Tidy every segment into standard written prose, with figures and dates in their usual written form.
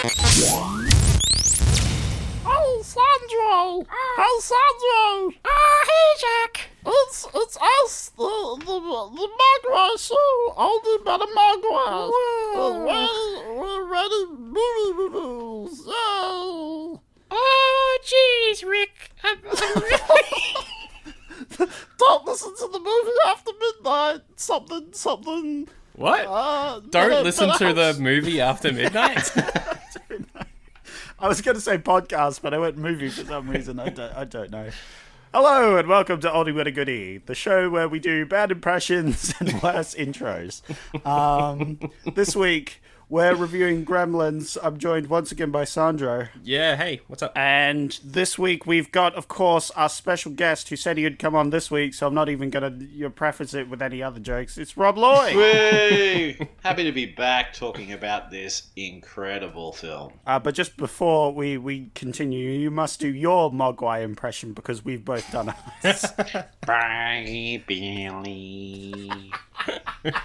Oh, Sandro! Hey, Sandro! Hey, Jack. It's us, the Mogwai show, Oldie but a Mogwai. We're ready movie reviews. Yay! Oh, jeez, Rick. I'm really... Don't listen to the movie after midnight. Something. What? Don't listen to the movie after midnight? I was going to say podcast, but I went movie for some reason. I don't know. Hello and welcome to Oldie with a Goodie, the show where we do bad impressions and worse intros. This week we're reviewing Gremlins. I'm joined once again by Sandro. Yeah, hey, what's up? And this week we've got, of course, our special guest who said he'd come on this week, so I'm not even going to preface it with any other jokes. It's Rob Lloyd. Woo! Happy to be back talking about this incredible film. But just before we continue, you must do your Mogwai impression because we've both done it. Bye, Billy.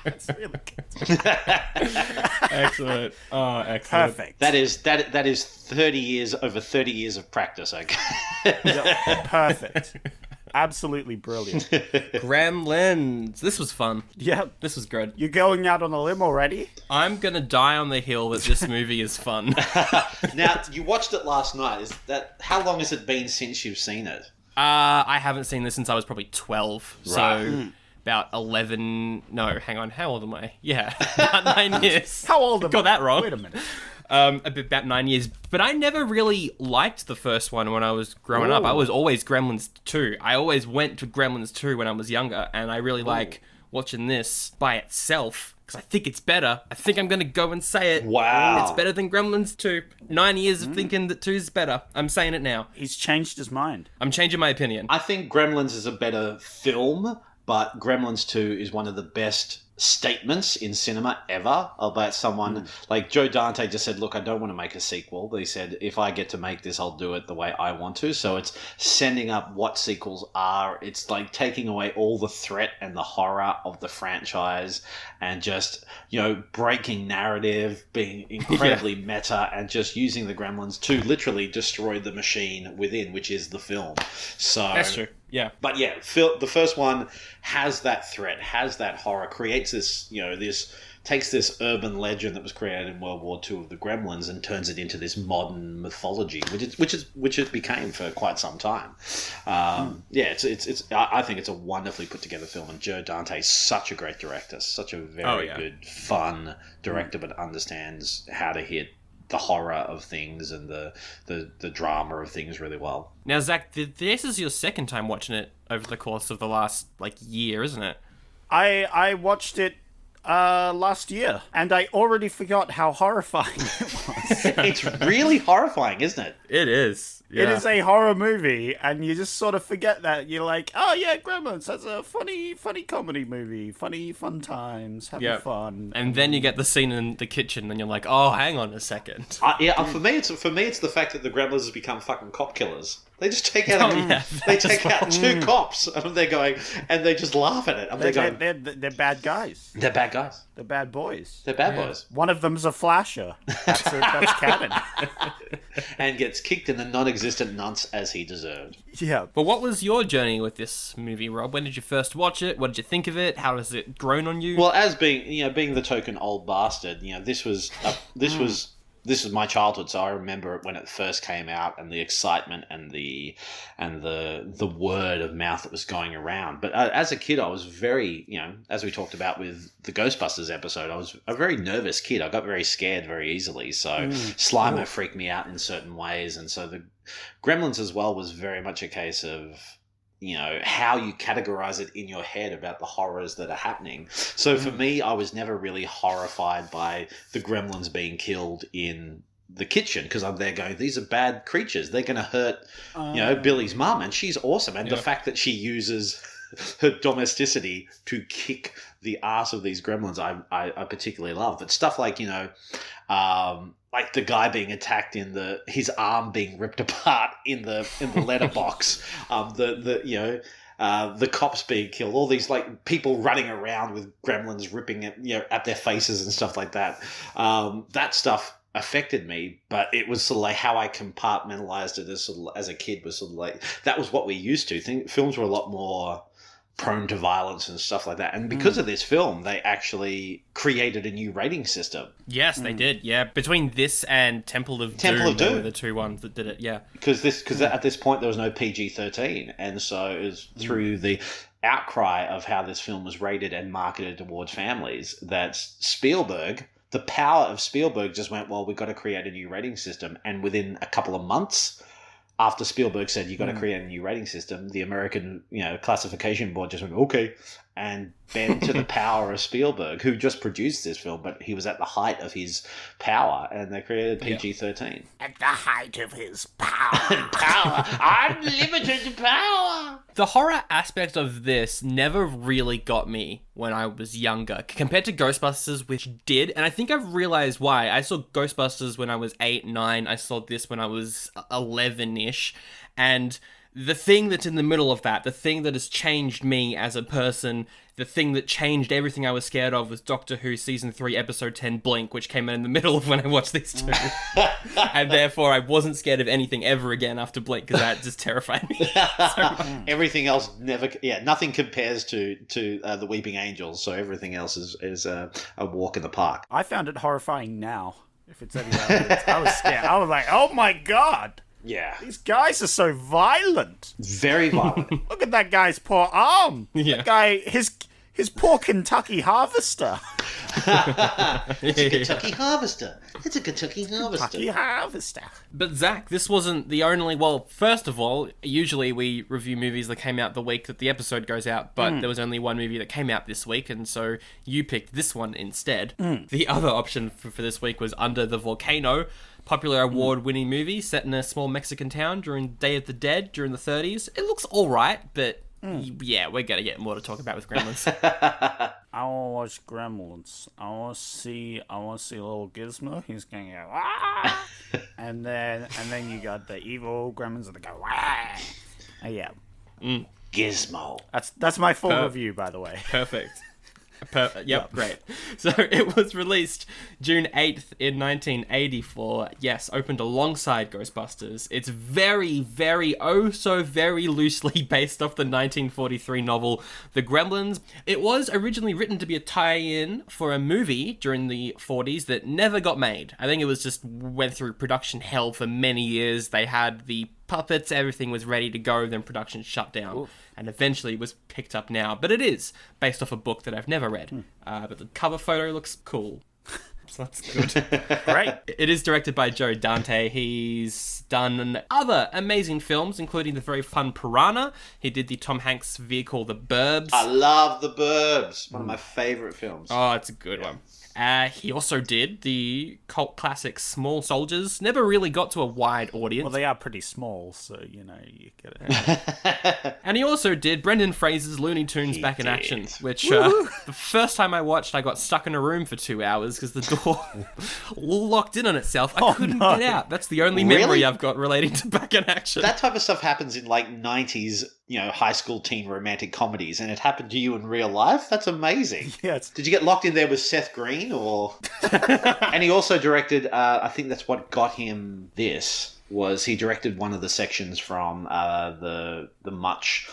It's really good. Excellent. Oh, excellent. Perfect. That is 30 years of practice, okay? Yeah, perfect. Absolutely brilliant. Gremlins. This was fun. Yeah. This was good. You're going out on a limb already? I'm gonna die on the hill that this movie is fun. Now, you watched it last night. How long has it been since you've seen it? I haven't seen this since I was probably 12. Right. So about 11... No, hang on. How old am I? Yeah, about 9 years. How old am I? Got that wrong. Wait a minute. About 9 years. But I never really liked the first one when I was growing up. I was always Gremlins 2. I always went to Gremlins 2 when I was younger, and I really like watching this by itself, because I think it's better. I think I'm going to go and say it. Wow. It's better than Gremlins 2. 9 years of thinking that 2 is better. I'm saying it now. He's changed his mind. I'm changing my opinion. I think Gremlins is a better film, but Gremlins 2 is one of the best statements in cinema ever about someone like Joe Dante just said, look, I don't want to make a sequel, but he said, if I get to make this, I'll do it the way I want to. So it's sending up what sequels are. It's like taking away all the threat and the horror of the franchise and just, breaking narrative, being incredibly meta, and just using the Gremlins to literally destroy the machine within, which is the film. So That's true. Yeah. But yeah, the first one has that threat, has that horror, creates this, takes this urban legend that was created in World War II of the Gremlins and turns it into this modern mythology, which it became for quite some time. Yeah, I think it's a wonderfully put together film, and Joe Dante is such a great director, such a very good, fun director, but understands how to hit the horror of things and the drama of things really well. Now, Zach, this is your second time watching it over the course of the last, year, isn't it? I watched it last year, and I already forgot how horrifying it was. It's really horrifying, isn't it? It is. Yeah. It is a horror movie, and you just sort of forget that. You're like, oh yeah, Gremlins, that's a funny comedy movie. Fun times, having fun. And then you get the scene in the kitchen, and you're like, oh, hang on a second. For me, it's the fact that the Gremlins have become fucking cop killers. They just take out out two cops, and they're going, and they just laugh at it. And They're bad guys. They're bad guys. They're bad boys. They're bad boys. One of them's a flasher. That's canon. And gets kicked in the non-existent nuts as he deserved. Yeah. But what was your journey with this movie, Rob? When did you first watch it? What did you think of it? How has it grown on you? Well, as being the token old bastard, this was my childhood, so I remember it when it first came out, and the excitement and the word of mouth that was going around. But as a kid, I was very, as we talked about with the Ghostbusters episode, I was a very nervous kid. I got very scared very easily. So Slimer freaked me out in certain ways, and so the Gremlins as well was very much a case of how you categorize it in your head about the horrors that are happening. So for me, I was never really horrified by the Gremlins being killed in the kitchen, because I'm there going, these are bad creatures. They're going to hurt, Billy's mum, and she's awesome. And the fact that she uses her domesticity to kick the ass of these Gremlins, I particularly love. But stuff like, like the guy being attacked in his arm being ripped apart in the letterbox, the cops being killed, all these people running around with Gremlins ripping at their faces and stuff like that. That stuff affected me, but it was sort of like how I compartmentalized it as a kid was sort of like, that was what we used to think. Films were a lot more prone to violence and stuff like that. And because of this film, they actually created a new rating system. Yes, they did. Yeah, between this and Temple of Doom, they were the two ones that did it. Yeah, because at this point there was no PG-13, and so it was through the outcry of how this film was rated and marketed towards families that Spielberg, the power of Spielberg, just went, well, we've got to create a new rating system. And within a couple of months after Spielberg said, you've got to create a new rating system, the American, classification board just went, okay, and bent to the power of Spielberg, who just produced this film, but he was at the height of his power, and they created PG-13. At the height of his power. Unlimited power! the horror aspect of this never really got me when I was younger, compared to Ghostbusters, which did, and I think I've realized why. I saw Ghostbusters when I was 8, 9, I saw this when I was 11-ish, and the thing that's in the middle of that, the thing that has changed me as a person, the thing that changed everything I was scared of was Doctor Who Season 3, Episode 10, Blink, which came in the middle of when I watched these two. And therefore, I wasn't scared of anything ever again after Blink, because that just terrified me so much. Everything else nothing compares to the Weeping Angels, so everything else is a walk in the park. I found it horrifying now, if it's any evidence. I was scared. I was like, oh my god! Yeah. These guys are so violent. Very violent. Look at that guy's poor arm. Yeah. That guy, his poor Kentucky harvester. It's a Kentucky harvester. It's a Kentucky harvester. Kentucky harvester. But Zach, this wasn't the only... Well, first of all, usually we review movies that came out the week that the episode goes out, but there was only one movie that came out this week, and so you picked this one instead. The other option for this week was Under the Volcano, popular award-winning movie set in a small Mexican town during Day of the Dead during the 30s. It looks all right, but yeah, we're going to get more to talk about with Gremlins. I want to watch Gremlins. I want to see little Gizmo. He's going to go, ah! and then you got the evil Gremlins that go, ah! Yeah. Gizmo. That's my full review, by the way. Perfect. Yep, great. So it was released June 8th in 1984. Yes, opened alongside Ghostbusters. It's very, very, oh so very loosely based off the 1943 novel The Gremlins. It was originally written to be a tie-in for a movie during the 40s that never got made. I think it was just went through production hell for many years. They had the puppets, everything was ready to go, then production shut down. Oof. And eventually was picked up now. But it is based off a book that I've never read. But the cover photo looks cool. So that's good. Great. It is directed by Joe Dante. He's done other amazing films, including the very fun Piranha. He did the Tom Hanks vehicle, The Burbs. I love The Burbs. One of my favourite films. Oh, it's a good one. He also did the cult classic Small Soldiers. Never really got to a wide audience. Well, they are pretty small, so, you get it. And he also did Brendan Fraser's Looney Tunes Back in Action, which the first time I watched, I got stuck in a room for 2 hours because the door locked in on itself. I couldn't get out. That's the only memory I've got relating to Back in Action. That type of stuff happens in like 90s, high school teen romantic comedies, and it happened to you in real life? That's amazing. Yes. Did you get locked in there with Seth Green, or? And he also directed, I think that's what got him this, was he directed one of the sections from the much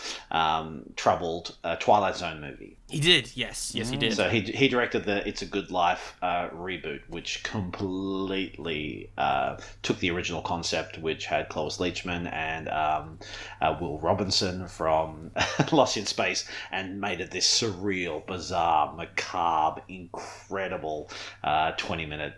troubled Twilight Zone movie. He did, yes, he did. So he directed the It's a Good Life reboot, which completely took the original concept, which had Cloris Leachman and Will Robinson from Lost in Space, and made it this surreal, bizarre, macabre, incredible 20-minute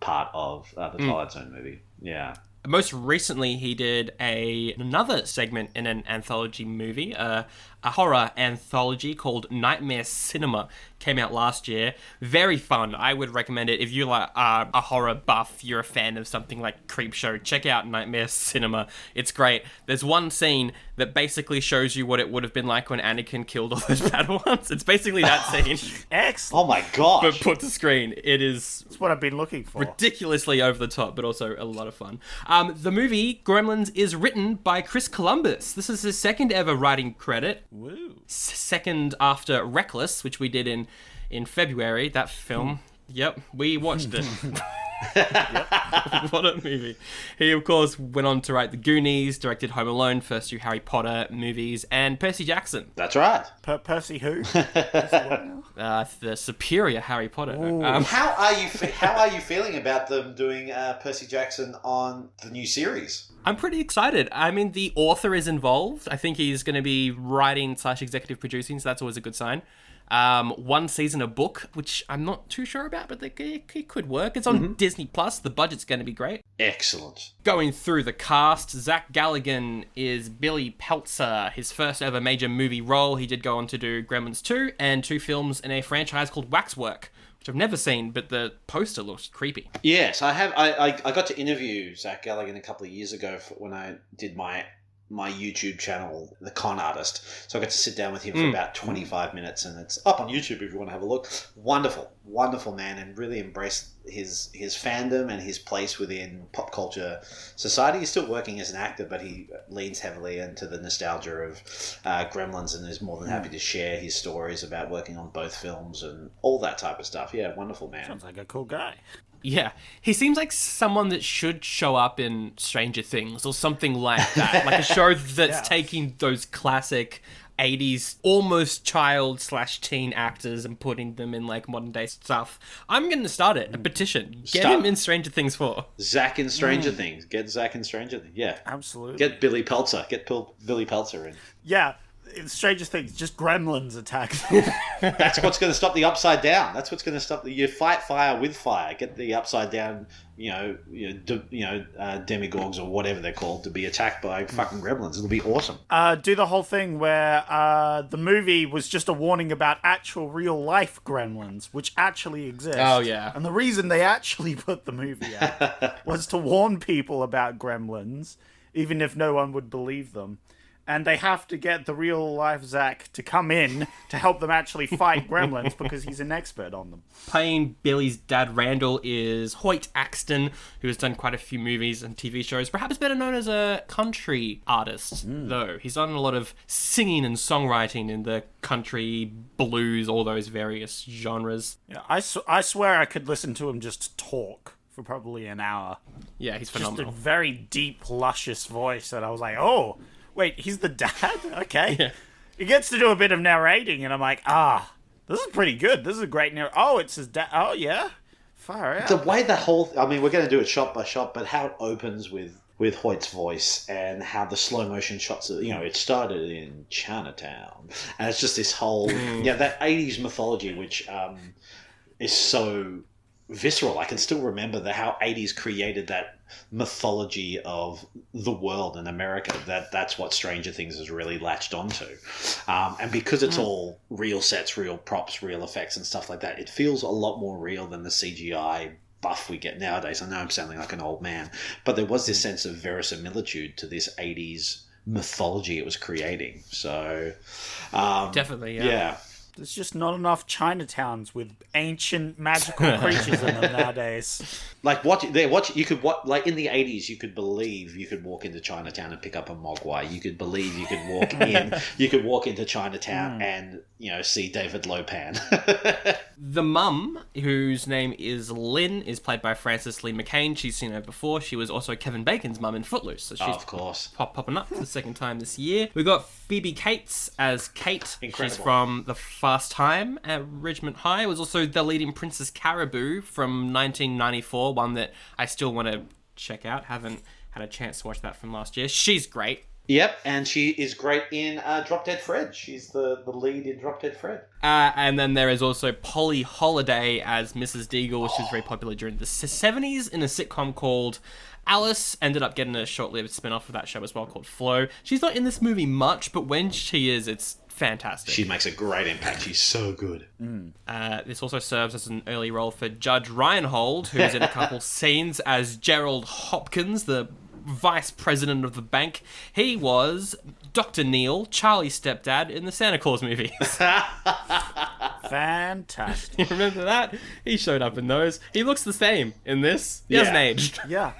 part of the Twilight Zone movie. Yeah. Most recently, he did another segment in an anthology movie, a horror anthology called Nightmare Cinema. Came out last year. Very fun. I would recommend it if you are a horror buff, you're a fan of something like Creepshow. Check out Nightmare Cinema. It's great. There's one scene that basically shows you what it would have been like when Anakin killed all those Padawans. It's basically that scene. Excellent. Oh my gosh. But put to screen. It is... That's what I've been looking for. Ridiculously over the top, but also a lot of fun. The movie, Gremlins, is written by Chris Columbus. This is his second ever writing credit. Woo. Second after Reckless, which we did in February. That film Yep, we watched it. What a movie. He, of course, went on to write The Goonies, directed Home Alone, first two Harry Potter movies, and Percy Jackson. That's right. Percy who? The superior Harry Potter. How are you feeling about them doing Percy Jackson on the new series? I'm pretty excited. I mean, the author is involved. I think he's going to be writing / executive producing, so that's always a good sign. One season a book, which I'm not too sure about, but it could work. It's on Disney Plus. The budget's going to be great. Excellent. Going through the cast, Zach Galligan is Billy Peltzer, his first ever major movie role. He did go on to do Gremlins 2 and 2 films in a franchise called Waxwork, which I've never seen, but the poster looks creepy. Yes, I have. I got to interview Zach Galligan a couple of years ago when I did my YouTube channel, The Con Artist. So I got to sit down with him for about 25 minutes, and it's up on YouTube if you want to have a look. Wonderful, wonderful man, and really embraced his fandom and his place within pop culture society. He's still working as an actor, but he leans heavily into the nostalgia of Gremlins, and is more than happy to share his stories about working on both films and all that type of stuff. Yeah, wonderful man. Sounds like a cool guy. Yeah, he seems like someone that should show up in Stranger Things or something like that. Like a show that's taking those classic 80s almost child / teen actors and putting them in like modern day stuff. I'm going to start it, a petition. Get him in Stranger Things 4. Zach in Stranger Things. Get Zach in Stranger Things. Yeah. Absolutely. Get Billy Peltzer. Get Billy Peltzer in. Yeah. In Stranger Things, just gremlins attack them. That's what's going to stop the upside down. That's what's going to stop you fight fire with fire. Get the upside down, demigods or whatever they're called to be attacked by fucking gremlins. It'll be awesome. Do the whole thing where the movie was just a warning about actual real life gremlins, which actually exist. Oh, yeah. And the reason they actually put the movie out was to warn people about gremlins, even if no one would believe them. And they have to get the real-life Zach to come in to help them actually fight gremlins because he's an expert on them. Playing Billy's dad, Randall, is Hoyt Axton, who has done quite a few movies and TV shows, perhaps better known as a country artist, though. He's done a lot of singing and songwriting in the country, blues, all those various genres. Yeah, I swear I could listen to him just talk for probably an hour. Yeah, he's phenomenal. Just a very deep, luscious voice that I was like, oh... Wait, he's the dad? Okay. Yeah. He gets to do a bit of narrating, and I'm like, this is pretty good. This is a great narrator. Oh, it's his dad. Oh, yeah. Far out. The way the whole... I mean, we're going to do it shot by shot, but how it opens with Hoyt's voice and how the slow motion shots... it started in Chinatown. And it's just this whole... that 80s mythology, which is so visceral. I can still remember how 80s created that mythology of the world in America. That's what Stranger Things has really latched onto. And because it's all real sets, real props, real effects and stuff like that, it feels a lot more real than the CGI buff we get nowadays. I know I'm sounding like an old man, but there was this sense of verisimilitude to this 80s mythology it was creating. So definitely, yeah. There's just not enough Chinatowns with ancient magical creatures in them nowadays. Like in the 80s, you could believe you could walk into Chinatown and pick up a mogwai. You could believe you could walk into Chinatown and see David Lopan. The mum, whose name is Lynn, is played by Frances Lee McCain. She's seen her before. She was also Kevin Bacon's mum in Footloose. So she's of course popping up for the second time this year. We got Phoebe Cates as Kate. Incredible. She's from The Fast Time at Ridgemont High. Was also the lead in Princess Caribou from 1994, one that I still want to check out. Haven't had a chance to watch that from last year. She's great. Yep, and she is great in Drop Dead Fred. She's the lead in Drop Dead Fred. And then there is also Polly Holiday as Mrs. Deagle. She was very popular during the 70s in a sitcom called Alice. Ended up getting a short-lived spin-off of that show as well called Flow. She's not in this movie much, but when she is, it's fantastic. She makes a great impact. She's so good. This also serves as an early role for Judge Reinhold, who's in a couple scenes as Gerald Hopkins, the vice president of the bank. He was Dr. Neil, Charlie's stepdad, in the Santa Claus movies. Fantastic. You remember that? He showed up in those. He looks the same in this. He hasn't aged. Yeah.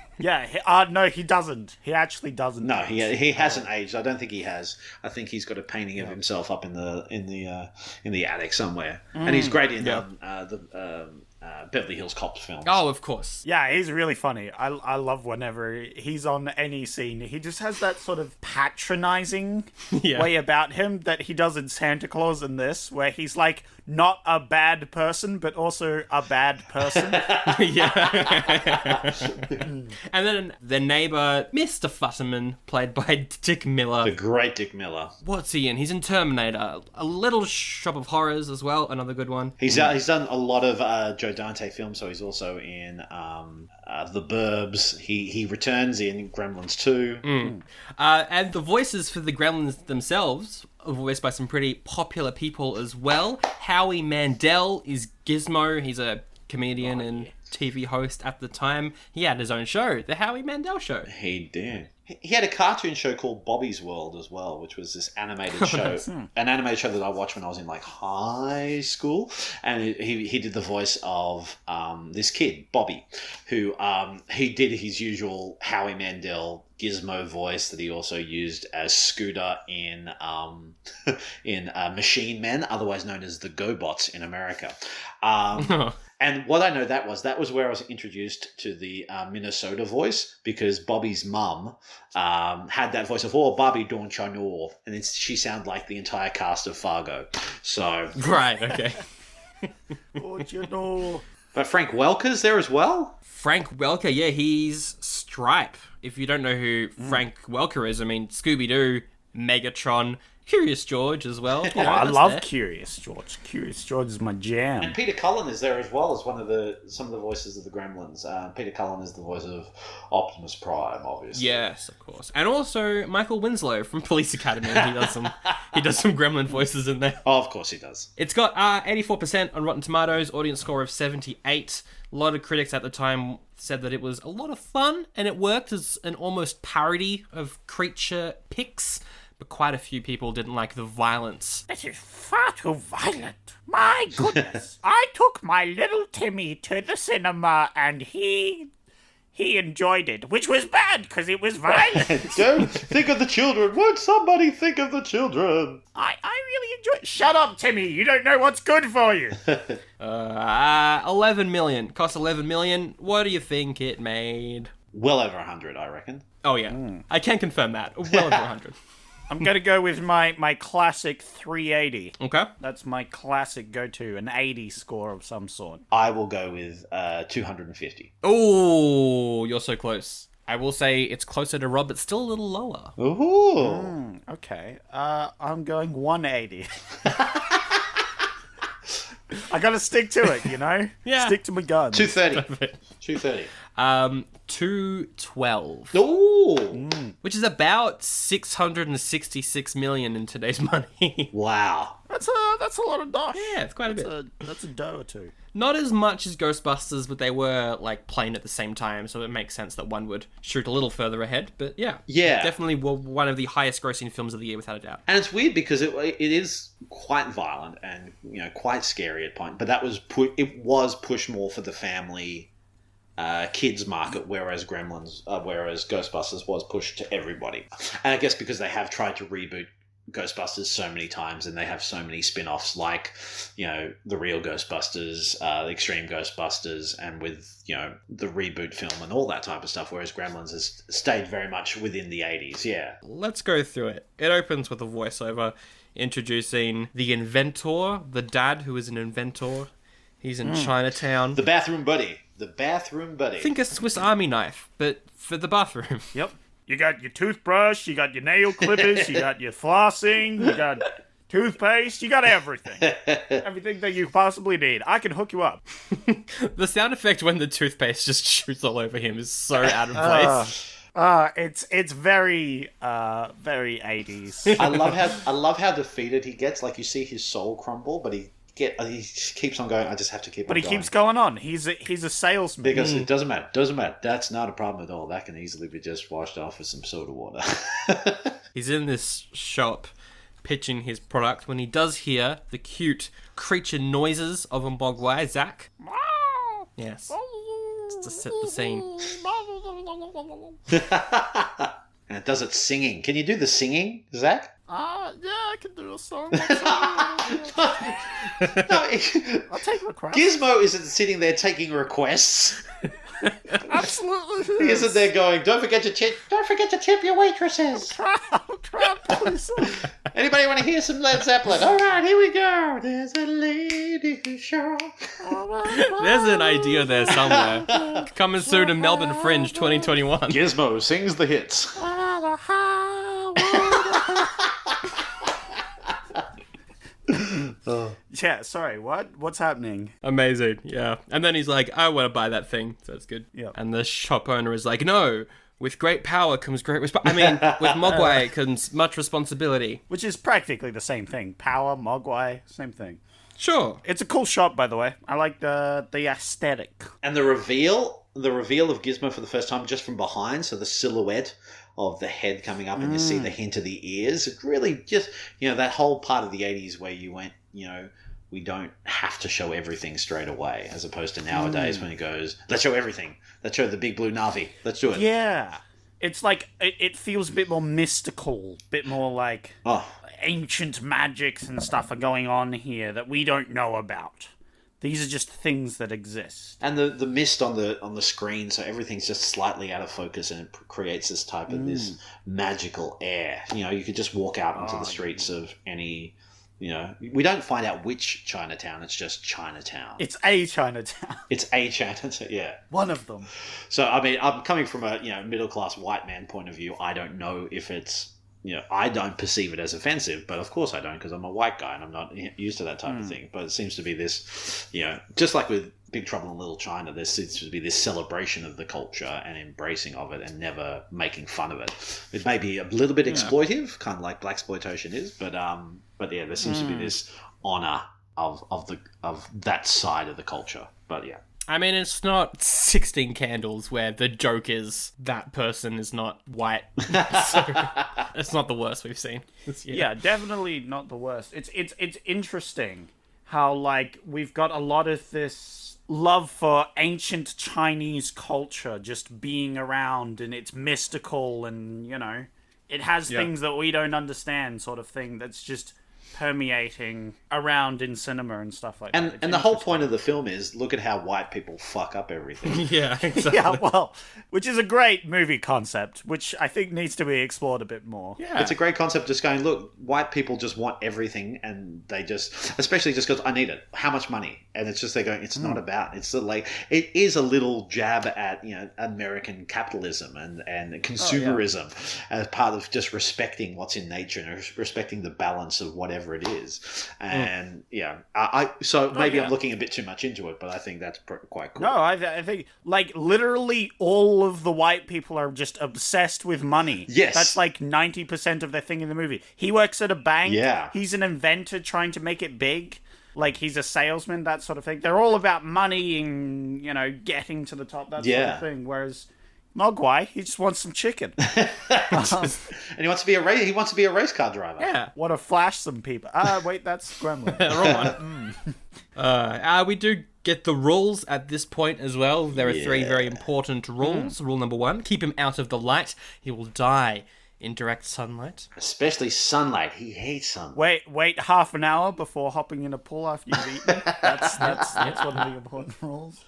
No, he doesn't. He actually doesn't. No, he hasn't aged. I don't think he has. I think he's got a painting of himself up in the attic somewhere, and he's great in Beverly Hills Cop films. Oh, of course. Yeah, he's really funny. I love whenever he's on any scene. He just has that sort of patronizing Yeah. way about him that he does in Santa Claus in this, where he's like not a bad person, but also a bad person. Yeah. And then the neighbor, Mr. Futterman, played by Dick Miller. The great Dick Miller. What's he in? He's in Terminator. A Little Shop of Horrors as well, another good one. He's done a lot of Joe Dante films, so he's also in The Burbs. He returns in Gremlins 2. And the voices for the Gremlins themselves are voiced by some pretty popular people as well. Howie Mandel is Gizmo. He's a comedian and TV host at the time. He had his own show, The Howie Mandel Show. He did. He had a cartoon show called Bobby's World as well, which was this animated show, an animated show that I watched when I was in like high school, and he did the voice of this kid Bobby, who he did his usual Howie Mandel Gizmo voice that he also used as Scooter in Machine Men, otherwise known as the GoBots in America. And what I know that was where I was introduced to the Minnesota voice, because Bobby's mum had that voice of, "Oh, Bobby, don't you know?" And she sounded like the entire cast of Fargo. So Right, okay. Don't you know? but Frank Welker's there as well. Frank Welker, yeah, he's Stripe. If you don't know who Frank Welker is, I mean, Scooby-Doo, Megatron, Curious George as well. Oh, I love Curious George. Curious George is my jam. And Peter Cullen is there as well as some of the voices of the Gremlins. Peter Cullen is the voice of Optimus Prime, obviously. Yes, of course. And also Michael Winslow from Police Academy. He does some Gremlin voices in there. Oh, of course he does. It's got 84% on Rotten Tomatoes, audience score of 78. A lot of critics at the time said that it was a lot of fun and it worked as an almost parody of creature pics, but quite a few people didn't like the violence. This is far too violent. My goodness. I took my little Timmy to the cinema and he enjoyed it, which was bad because it was violent. Don't think of the children. Won't somebody think of the children? I really enjoyed it. Shut up, Timmy. You don't know what's good for you. 11 million. Cost 11 million. What do you think it made? Well over 100, I reckon. Oh, yeah. I can confirm that. Well over 100. I'm going to go with my classic 380. Okay. That's my classic go-to, an 80 score of some sort. I will go with 250. Oh, you're so close. I will say it's closer to Rob, but still a little lower. Ooh. Okay. I'm going 180. I got to stick to it, you know? Yeah. Stick to my guns. 230. 230. 212. Ooh. Which is about 666 million in today's money. Wow. That's a lot of dosh. Yeah, it's quite a bit. That's a dough or two. Not as much as Ghostbusters, but they were like playing at the same time, so it makes sense that one would shoot a little further ahead. But yeah, definitely one of the highest grossing films of the year, without a doubt. And it's weird because it is quite violent and quite scary at point, but it was pushed more for the family kids market, whereas Ghostbusters was pushed to everybody. And I guess because they have tried to reboot Ghostbusters so many times, and they have so many spin-offs like the real Ghostbusters, the Extreme Ghostbusters, and with the reboot film and all that type of stuff, whereas Gremlins has stayed very much within the 80s. Let's go through it. It opens with a voiceover introducing the inventor, the dad who is an inventor. He's in Chinatown. The bathroom buddy. Think a Swiss Army knife, but for the bathroom. Yep. You got your toothbrush, you got your nail clippers, you got your flossing, you got toothpaste, you got everything. Everything that you possibly need. I can hook you up. The sound effect when the toothpaste just shoots all over him is so out of place. It's very 80s. I love how defeated he gets. Like, you see his soul crumble, but he keeps on going. I just have to keep on going. But he keeps going on. He's a salesman. Because it doesn't matter. That's not a problem at all. That can easily be just washed off with some soda water. He's in this shop pitching his product when he does hear the cute creature noises of Mbogwai, Zach. Yes. Just to set the scene. And it does it singing. Can you do the singing, Zach? Yeah, I can do a song. No, I'll take requests. Gizmo isn't sitting there taking requests. Absolutely. He isn't there going, don't forget to tip your waitresses. Crap, please. Anybody want to hear some Led Zeppelin? All right, here we go. There's a lady who's sure. There's an idea there somewhere. Coming soon to Melbourne Fringe 2021. Gizmo sings the hits. Yeah, sorry, what? What's happening? Amazing, yeah. And then he's like, I want to buy that thing, so it's good. Yep. And the shop owner is like, no, with great power comes great with Mogwai comes much responsibility. Which is practically the same thing. Power, Mogwai, same thing. Sure. It's a cool shot, by the way. I like the aesthetic. And the reveal of Gizmo for the first time just from behind, so the silhouette of the head coming up and you see the hint of the ears. It really just, that whole part of the 80s where you went, we don't have to show everything straight away, as opposed to nowadays when it goes, let's show everything. Let's show the big blue Navi. Let's do it. Yeah. It's like, it feels a bit more mystical, a bit more like ancient magics and stuff are going on here that we don't know about. These are just things that exist. And the mist on the screen, so everything's just slightly out of focus, and it creates this type of this magical air. You could just walk out onto the streets of any, we don't find out which Chinatown. It's just Chinatown. It's a Chinatown. It's a Chinatown, yeah. One of them. So, I mean, I'm coming from a, middle-class white man point of view. I don't know if it's, I don't perceive it as offensive, but of course I don't, because I'm a white guy and I'm not used to that type of thing. But it seems to be this, just like with Big Trouble in Little China, there seems to be this celebration of the culture and embracing of it and never making fun of it. It may be a little bit exploitive, kind of like blaxploitation is, but yeah, there seems to be this honor of that side of the culture. But yeah. I mean, it's not 16 Candles where the joke is that person is not white. So it's not the worst we've seen this year. Yeah, definitely not the worst. It's interesting how, like, we've got a lot of this love for ancient Chinese culture just being around, and it's mystical, and, it has things that we don't understand, sort of thing, that's just permeating around in cinema and stuff like that. And the whole point of the film is, look at how white people fuck up everything. Yeah, exactly. Yeah, well, which is a great movie concept, which I think needs to be explored a bit more. Yeah. It's a great concept, just going, look, white people just want everything, and they just, especially just because I need it. How much money? And it's just, they're going, it's not about, it's sort of like, it is a little jab at, American capitalism and consumerism as part of just respecting what's in nature and respecting the balance of whatever it is. And maybe I'm looking a bit too much into it, but I think that's quite cool. No, I think, like, literally all of the white people are just obsessed with money. Yes. That's like 90% of their thing in the movie. He works at a bank. Yeah. He's an inventor trying to make it big. Like, he's a salesman, that sort of thing. They're all about money and, getting to the top, that sort of thing. Whereas Mogwai, he just wants some chicken. And he wants to be a race car driver. Yeah. Want to flash some people. Wait, that's Gremlin. Wrong one. We do get the rules at this point as well. There are 3 very important rules. Rule number 1, keep him out of the light. He will die in direct sunlight. Especially sunlight. He hates sunlight. Wait half an hour before hopping in a pool after you've eaten. That's one of the important rules.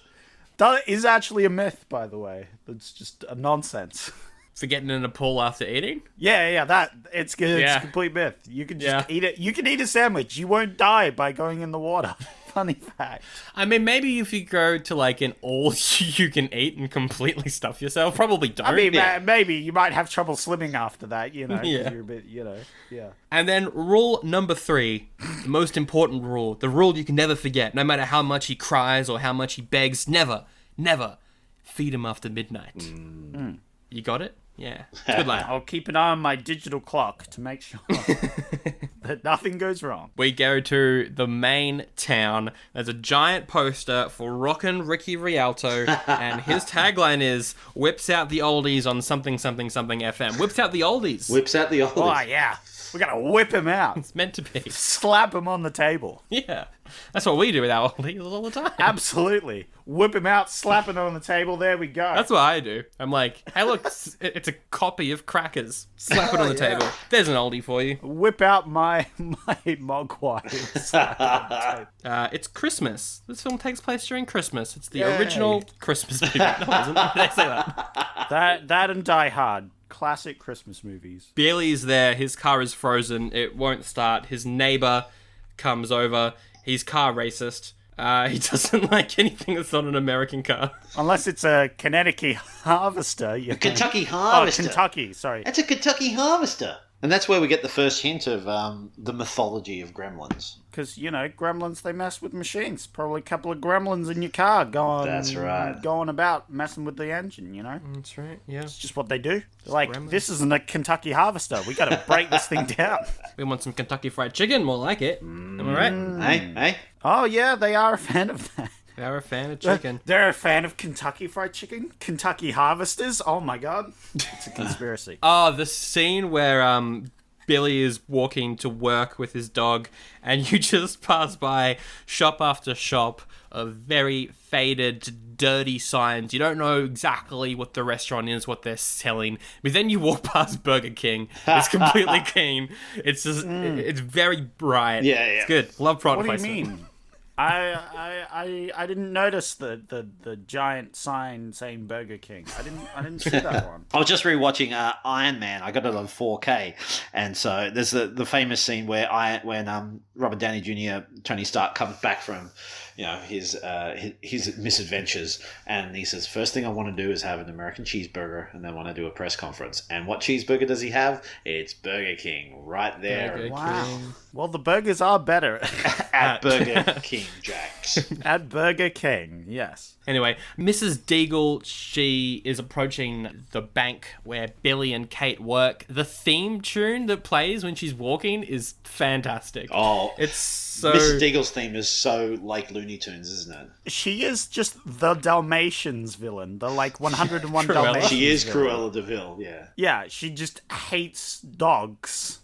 That is actually a myth, by the way. It's just a nonsense. For getting in a pool after eating? Yeah, that it's good. It's a complete myth. You can just eat it. You can eat a sandwich. You won't die by going in the water. Funny fact. I mean, maybe if you go to like an all you can eat and completely stuff yourself, probably don't. I mean, maybe you might have trouble swimming after that, 'cause Yeah. you're a bit, yeah. And then rule number 3, the most important rule, the rule you can never forget, no matter how much he cries or how much he begs, never feed him after midnight. You got it? Yeah. Good lad. I'll keep an eye on my digital clock to make sure that nothing goes wrong. We go to the main town. There's a giant poster for Rockin' Ricky Rialto, and his tagline is, whips out the oldies on something, something, something FM. Whips out the oldies. Whips out the oldies. Oh, yeah. We gotta whip him out. It's meant to be. Slap him on the table. Yeah. That's what we do with our Oldies all the time. Absolutely. Whip him out, slap it on the table. There we go. That's what I do. I'm like, hey, look, it's a copy of Crackers. Slap it on the table. There's an oldie for you. Whip out my Mogwai. Slap it on the table. It's Christmas. This film takes place during Christmas. It's the Yay. original Christmas movie. No, it isn't. Why did I say that? That and Die Hard. Classic Christmas movies. Bailey's there. His car is frozen. It won't start. His neighbor comes over. He's car racist. He doesn't like anything that's not an American car. Unless it's a Connecticut Harvester. A Kentucky Harvester. Oh, Kentucky, sorry. It's a Kentucky Harvester. And that's where we get the first hint of the mythology of Gremlins. Because, Gremlins, they mess with machines. Probably a couple of Gremlins in your car That's right. going about messing with the engine, That's right, yeah. It's just what they do. They're like, Gremlins. this isn't a Kentucky Harvester. We got to break this thing down. We want some Kentucky Fried Chicken, more like it. Am I right? Hey? Oh, yeah, they are a fan of that. They're a fan of chicken. They're a fan of Kentucky Fried Chicken? Kentucky Harvesters? Oh, my God. It's a conspiracy. Oh, the scene where Billy is walking to work with his dog, and you just pass by shop after shop of very faded, dirty signs. You don't know exactly what the restaurant is, what they're selling, but then you walk past Burger King. It's completely clean. It's just, it's very bright. Yeah. It's good. Love product What do you placement. mean? I didn't notice the giant sign saying Burger King. I didn't see that one. I was just rewatching Iron Man. I got it on 4K, and so there's the famous scene where when Robert Downey Jr. Tony Stark comes back from his misadventures, and he says, first thing I want to do is have an American cheeseburger, and then want to do a press conference. And what cheeseburger does he have? It's Burger King right there. Burger Wow. King. Well, the burgers are better At Burger King Jacks. at Burger King. Yes. Anyway, Mrs. Deagle, she is approaching the bank where Billy and Kate work. The theme tune that plays when she's walking is fantastic. Oh, It's so... Mrs. Deagle's theme is so like Looney Tunes, isn't it? She is just the Dalmatians villain. The 101 Cruella. Dalmatians She is villain. Cruella de Vil, yeah. Yeah, she just hates dogs.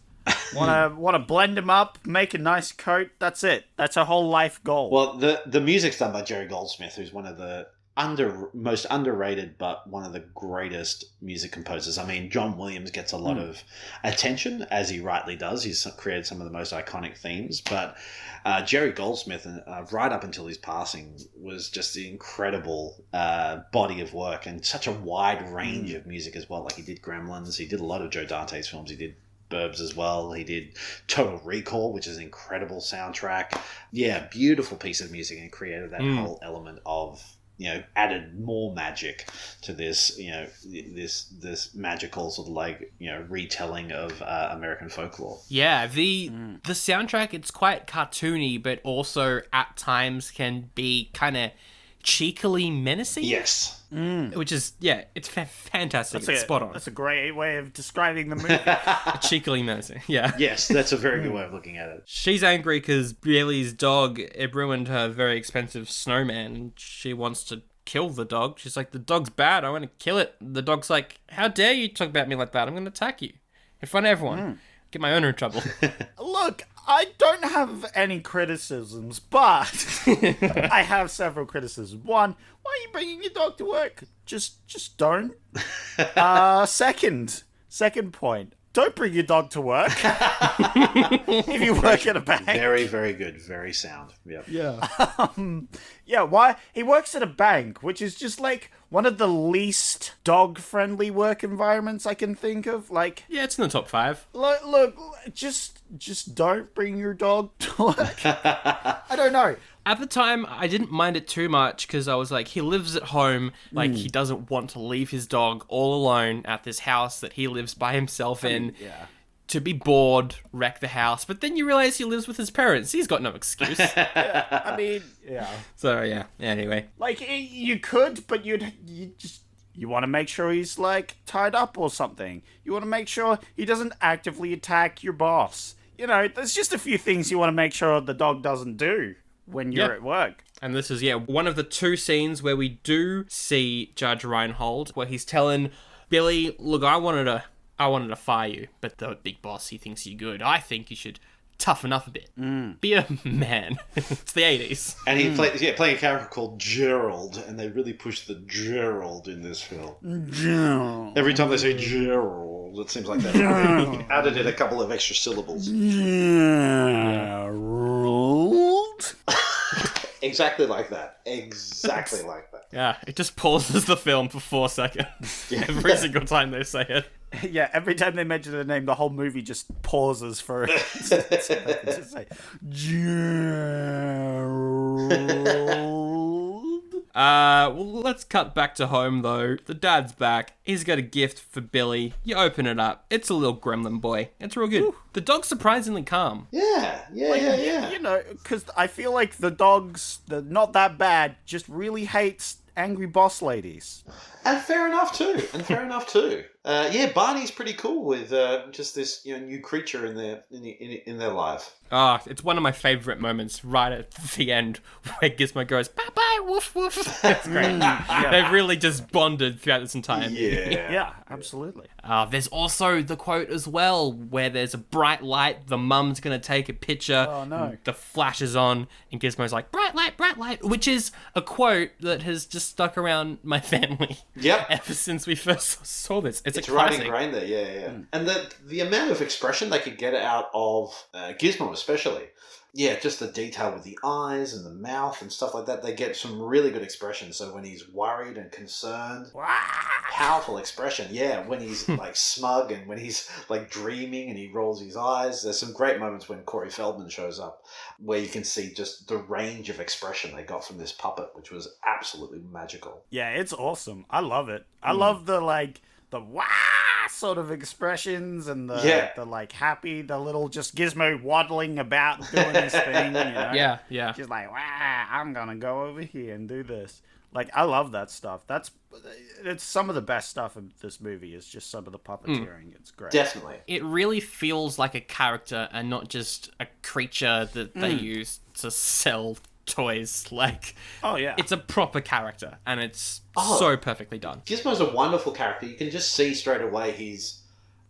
Wanna blend them up, make a nice coat. That's it. That's her whole life goal. Well, the music's done by Jerry Goldsmith, who's one of the most underrated, but one of the greatest music composers. I mean, John Williams gets a lot of attention, as he rightly does. He's created some of the most iconic themes, but Jerry Goldsmith, right up until his passing, was just an incredible body of work, and such a wide range of music as well. Like, he did Gremlins, he did a lot of Joe Dante's films, he did Burbs as well. He did Total Recall, which is an incredible soundtrack. Yeah, beautiful piece of music, and created that whole element of, added more magic to this, this magical sort of retelling of American folklore. Yeah, the soundtrack, it's quite cartoony, but also at times can be kind of cheekily menacing. Yes. Which is, it's fantastic. It's spot on. That's a great way of describing the movie. Cheekily menacing, yeah. Yes, that's a very good way of looking at it. She's angry because Billy's dog, it ruined her very expensive snowman, and she wants to kill the dog. She's like, the dog's bad, I want to kill it. The dog's like, how dare you talk about me like that? I'm going to attack you in front of everyone. Get my owner in trouble. Look, I don't have any criticisms, but I have several criticisms. One, why are you bringing your dog to work? Just don't. Second point, don't bring your dog to work if you work at a bank. Very, very good. Very sound. Yep. Yeah, why? He works at a bank, which is just one of the least dog-friendly work environments I can think of. Yeah, it's in the top 5. Look, just don't bring your dog to work. I don't know. At the time, I didn't mind it too much because I was like, he lives at home. He doesn't want to leave his dog all alone at this house that he lives by himself in. Yeah. To be bored, wreck the house. But then you realize he lives with his parents. He's got no excuse. I mean, yeah. So, yeah. Anyway. You could, but you want to make sure he's tied up or something. You want to make sure he doesn't actively attack your boss. There's just a few things you want to make sure the dog doesn't do when you're at work. And this is, one of the 2 scenes where we do see Judge Reinhold, where he's telling Billy, look, I wanted to fire you, but the big boss, he thinks you're good. I think you should toughen up a bit. Be a man. It's the 80s. And he playing a character called Gerald, and they really push the Gerald in this film. Gerald. Every time they say Gerald, it seems like they've added in a couple of extra syllables. Gerald. Exactly like that. Exactly like that. Yeah, it just pauses the film for 4 seconds. Every single time they say it. Yeah, every time they mention the name, the whole movie just pauses for it. Just say, Gerald. Well, let's cut back to home, though. The dad's back. He's got a gift for Billy. You open it up. It's a little gremlin boy. It's real good. Ooh. The dog's surprisingly calm. Yeah. You know, because I feel like the dog's not that bad, just really hates angry boss ladies. And fair enough too. Yeah, Barney's pretty cool with just this new creature in their life. It's one of my favourite moments right at the end where Gizmo goes, bye-bye, woof woof. That's great. They've really just bonded throughout this entire movie. Yeah, absolutely. There's also the quote as well where there's a bright light, the mum's going to take a picture, Oh, no. the flash is on, and Gizmo's like, bright light, which is a quote that has just stuck around my family. Yep. Ever since we first saw this. It's a right classic. ingrained there, yeah. And the amount of expression they could get out of Gizmo especially. Yeah, just the detail with the eyes and the mouth and stuff like that. They get some really good expression. So when he's worried and concerned, powerful expression. Yeah, when he's like smug and when he's like dreaming and he rolls his eyes. There's some great moments when Corey Feldman shows up where you can see just the range of expression they got from this puppet, which was absolutely magical. Yeah, it's awesome. I love it. I love the wah sort of expressions and the like happy, the little just Gizmo waddling about doing his thing, you know? Yeah. Just like, wah, I'm gonna go over here and do this. Like, I love that stuff. It's some of the best stuff in this movie is just some of the puppeteering. It's great. Definitely. It really feels like a character and not just a creature that they use to sell toys. Like, it's a proper character and it's so perfectly done. Gizmo's a wonderful character. You can just see straight away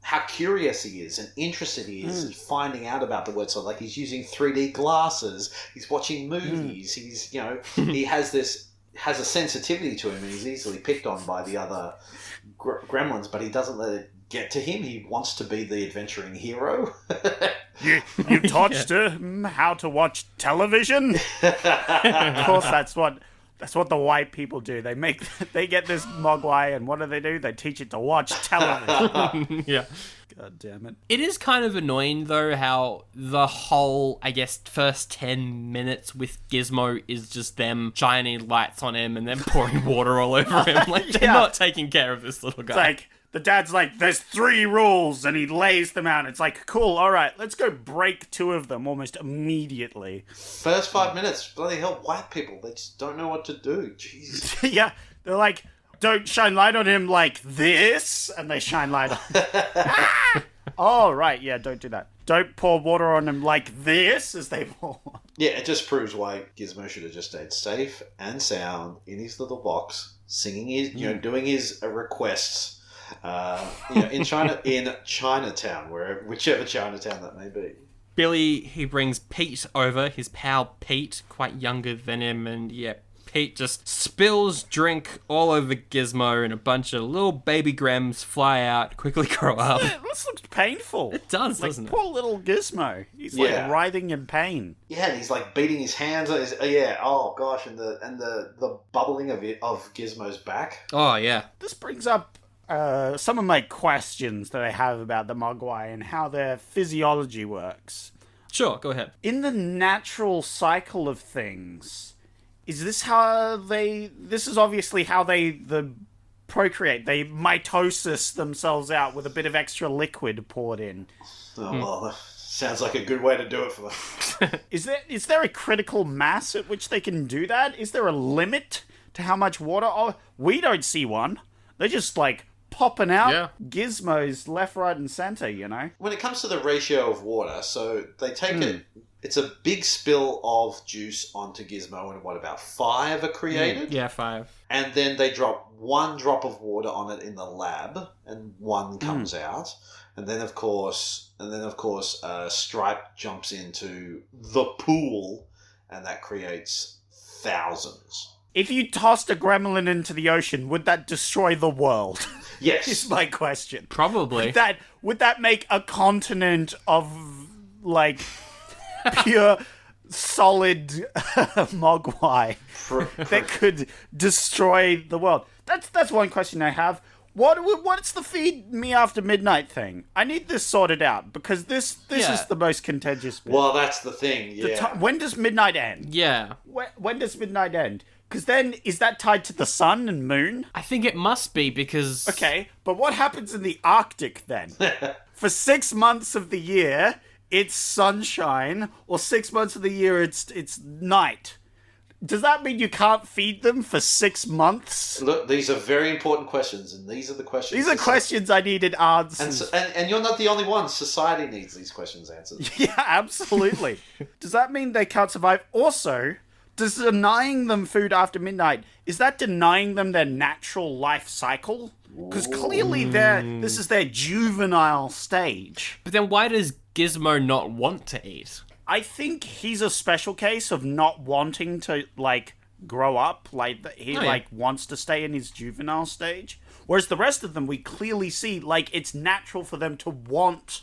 how curious he is and interested he is in finding out about the world. So like he's using 3D glasses, he's watching movies, he's he has a sensitivity to him and he's easily picked on by the other gremlins, but he doesn't let it get to him. He wants to be the adventuring hero. You taught him how to watch television? Of course, that's what the white people do. They get this mogwai, and what do? They teach it to watch television. Yeah. God damn it. It is kind of annoying, though, how the whole, I guess, first 10 minutes with Gizmo is just them shining lights on him and then pouring water all over him. Like, they're not taking care of this little guy. It's like, the dad's like, there's 3 rules, and he lays them out. It's like, cool, all right, let's go break 2 of them almost immediately. First 5 minutes, bloody hell, white people, they just don't know what to do. Jeez. Yeah, they're like, don't shine light on him like this, and they shine light on him. Oh, right, yeah, don't do that. Don't pour water on him like this as they pour. Yeah, it just proves why Gizmo should have just stayed safe and sound in his little box, singing his, doing his requests. In Chinatown, whichever Chinatown that may be. Billy, he brings Pete over, his pal Pete, quite younger than him, and Pete just spills drink all over Gizmo, and a bunch of little baby Grems fly out, quickly grow up. This looks painful. It does, doesn't it? Poor little Gizmo. He's like writhing in pain. Yeah, and he's like beating his hands on his. Oh gosh, and the bubbling of Gizmo's back. Oh yeah. This brings up some of my questions that I have about the Mogwai and how their physiology works. Sure, go ahead. In the natural cycle of things, is this how this is obviously how they procreate. They mitosis themselves out with a bit of extra liquid poured in. Oh, well, that sounds like a good way to do it for them. Is there a critical mass at which they can do that? Is there a limit to how much water? Oh, we don't see one. They just, popping out Yeah. gizmos left, right, and center, you know? When it comes to the ratio of water, so they take it. It's a big spill of juice onto Gizmo, and what, about 5 are created? Yeah, 5. And then they drop 1 drop of water on it in the lab, and 1 comes out. And then, of course, Stripe jumps into the pool, and that creates thousands. If you tossed a gremlin into the ocean, would that destroy the world? Yes. Is my question. Probably. Would that make a continent of, like, pure, solid mogwai that could destroy the world? That's one question I have. What's the feed me after midnight thing? I need this sorted out, because this is the most contentious bit. Well, that's the thing, yeah. When does midnight end? Yeah. When does midnight end? Because then, is that tied to the sun and moon? I think it must be because... Okay, but what happens in the Arctic then? For 6 months of the year, it's sunshine, or 6 months of the year, it's night. Does that mean you can't feed them for 6 months? Look, these are very important questions, and these are the questions... These are questions I needed answers. And you're not the only one. Society needs these questions answered. Yeah, absolutely. Does that mean they can't survive? Also, does denying them food after midnight, is that denying them their natural life cycle? Because clearly this is their juvenile stage. But then why does Gizmo not want to eat? I think he's a special case of not wanting to, like, grow up. Like, he, wants to stay in his juvenile stage. Whereas the rest of them, we clearly see, like, it's natural for them to want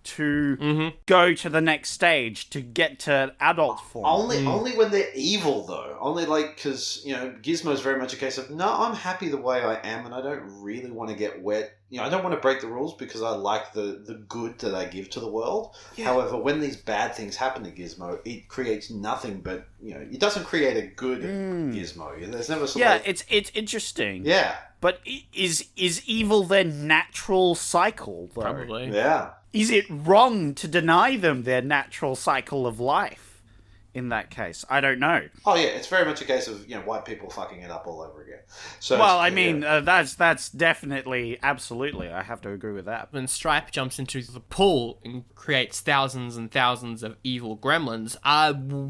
to go to the next stage, to get to adult form. Only when they're evil, though. Only, like, because, Gizmo's very much a case of, no, I'm happy the way I am, and I don't really want to get wet. I don't want to break the rules because I like the good that I give to the world. Yeah. However, when these bad things happen to Gizmo, it creates nothing but, it doesn't create a good Gizmo. There's never something. Yeah, it's interesting. Yeah. But is evil their natural cycle, though? Probably. Yeah. Is it wrong to deny them their natural cycle of life in that case? I don't know. Oh, yeah, it's very much a case of, white people fucking it up all over again. So well, I mean, that's definitely, absolutely, I have to agree with that. When Stripe jumps into the pool and creates thousands and thousands of evil gremlins,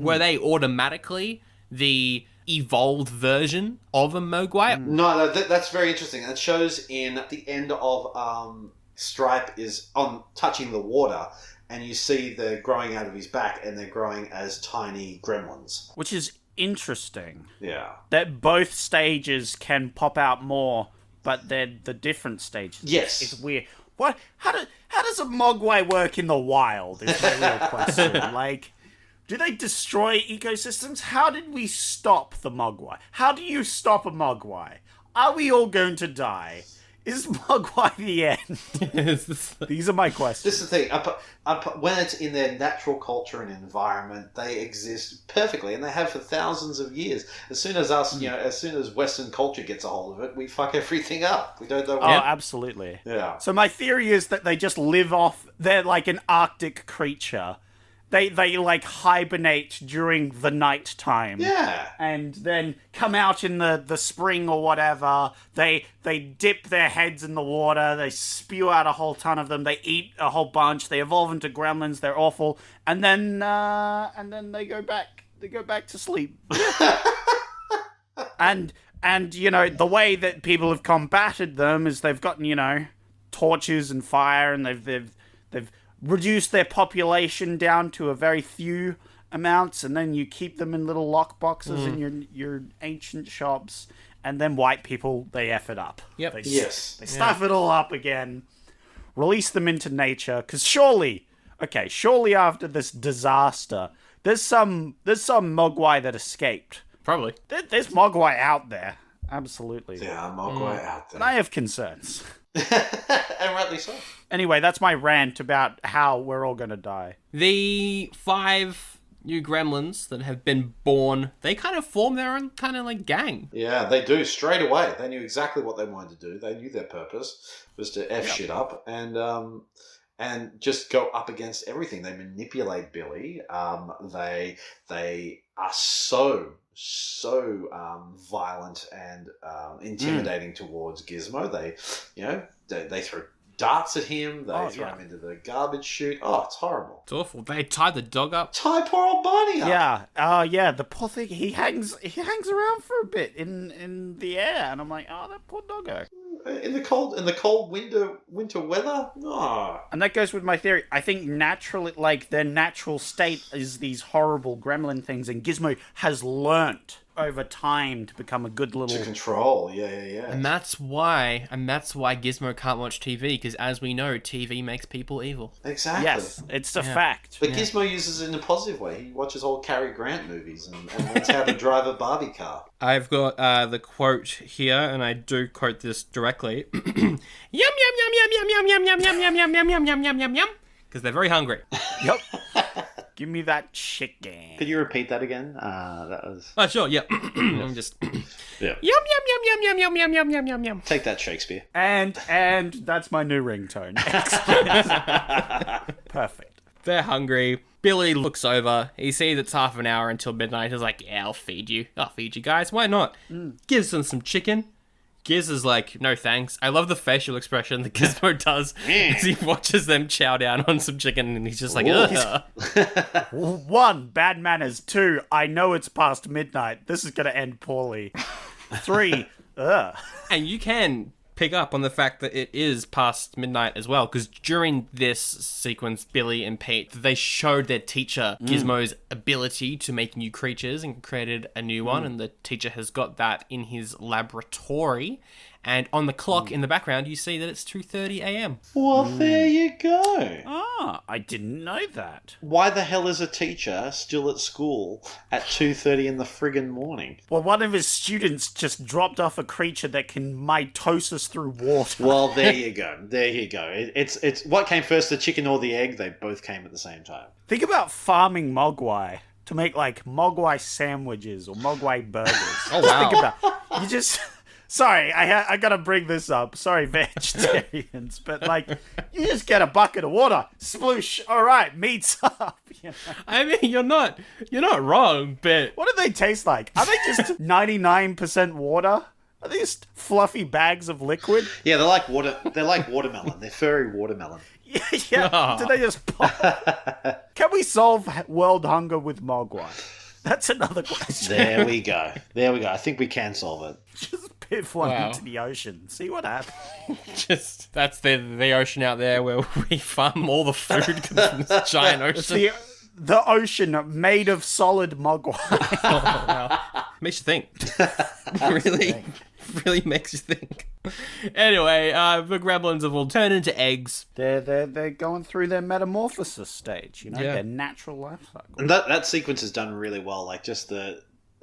were they automatically the evolved version of a Mogwai? No, that's very interesting. It shows in the end of Stripe is on touching the water, and you see they're growing out of his back, and they're growing as tiny gremlins. Which is interesting. Yeah. That both stages can pop out more, but they're the different stages. Yes. It's weird. What? How does a Mogwai work in the wild? Is my real question. Like, do they destroy ecosystems? How did we stop the Mogwai? How do you stop a Mogwai? Are we all going to die? Is Mogwai the end? These are my questions. This is the thing. When it's in their natural culture and environment, they exist perfectly, and they have for thousands of years. As soon as as soon as Western culture gets a hold of it, we fuck everything up. We don't know. Oh, absolutely. Yeah. So my theory is that they just live off. They're like an Arctic creature. They like hibernate during the night time. Yeah. And then come out in the spring or whatever. They dip their heads in the water. They spew out a whole ton of them. They eat a whole bunch. They evolve into gremlins. They're awful. And then they go back. They go back to sleep. and the way that people have combated them is they've gotten torches and fire, and they've reduce their population down to a very few amounts, and then you keep them in little lock boxes in your ancient shops, and then white people, they F it up. Yep. They Yes. stuff it all up again, release them into nature, because surely after this disaster, there's some Mogwai that escaped. Probably. There's Mogwai out there. Absolutely. Yeah, Mogwai out there. And I have concerns. And rightly so. Anyway, that's my rant about how we're all going to die. The 5 new gremlins that have been born, they kind of form their own kind of like gang. Yeah, they do. Straight away. They knew exactly what they wanted to do. They knew their purpose was to F shit up. And and just go up against everything. They manipulate Billy. They are so violent and intimidating towards Gizmo. They throw darts at him. They throw him into the garbage chute. Oh, it's horrible. It's awful. They tie the dog up. Tie poor old Barney up. Yeah. The poor thing. He hangs around for a bit in the air, and I'm like, oh, that poor doggo. In the cold winter weather. Oh. And that goes with my theory. I think naturally, like, their natural state is these horrible gremlin things, and Gizmo has learnt over time to become a good little... To control, yeah. And that's why Gizmo can't watch TV, because as we know, TV makes people evil. Exactly. Yes, it's a fact. But Gizmo uses it in a positive way. He watches all Cary Grant movies and learns how to drive a Barbie car. I've got the quote here, and I do quote this directly. Yum, yum, yum, yum, yum, yum, yum, yum, yum, yum, yum, yum, yum, yum, yum, yum, yum. Because they're very hungry. Yep. Give me that chicken. Could you repeat that again? That was... Oh, sure, yeah. I'm just... Yeah. Yum, yum, yum, yum, yum, yum, yum, yum, yum, yum. Take that, Shakespeare. And that's my new ringtone. Perfect. They're hungry. Billy looks over. He sees it's half an hour until midnight. He's like, yeah, I'll feed you guys. Why not? Gives them some chicken. Giz is like, no thanks. I love the facial expression that Gizmo does as he watches them chow down on some chicken, and he's just like, ugh. 1, bad manners. 2, I know it's past midnight. This is going to end poorly. 3, ugh. And you can pick up on the fact that it is past midnight as well, because during this sequence, Billy and Pete, they showed their teacher Gizmo's ability to make new creatures and created a new one, and the teacher has got that in his laboratory. And on the clock in the background, you see that it's 2:30 a.m. Well, there you go. Ah, I didn't know that. Why the hell is a teacher still at school at 2:30 in the friggin' morning? Well, one of his students just dropped off a creature that can mitosis through water. Well, there you go. There you go. It's what came first, the chicken or the egg? They both came at the same time. Think about farming mogwai to make, like, mogwai sandwiches or mogwai burgers. Oh, wow. Think about you just... Sorry, I gotta bring this up. Sorry, vegetarians, but, like, you just get a bucket of water, sploosh. All right, meat's up. You know? I mean, you're not wrong, but What do they taste like? Are they just 99% water? Are they just fluffy bags of liquid? Yeah, they're like watermelon. They're furry watermelon. Yeah. Do they just pop? Can we solve world hunger with mogwai? That's another question. There we go. I think we can solve it. Just piff one into the ocean. See what happens. just that's the ocean out there where we farm all the food from this giant ocean. The ocean made of solid mogwai. Oh, wow. Makes you think. Really makes you think. Anyway, the gremlins have all turned into eggs. They're going through their metamorphosis stage, you know, Yeah. their natural life cycle. And that sequence is done really well. Like just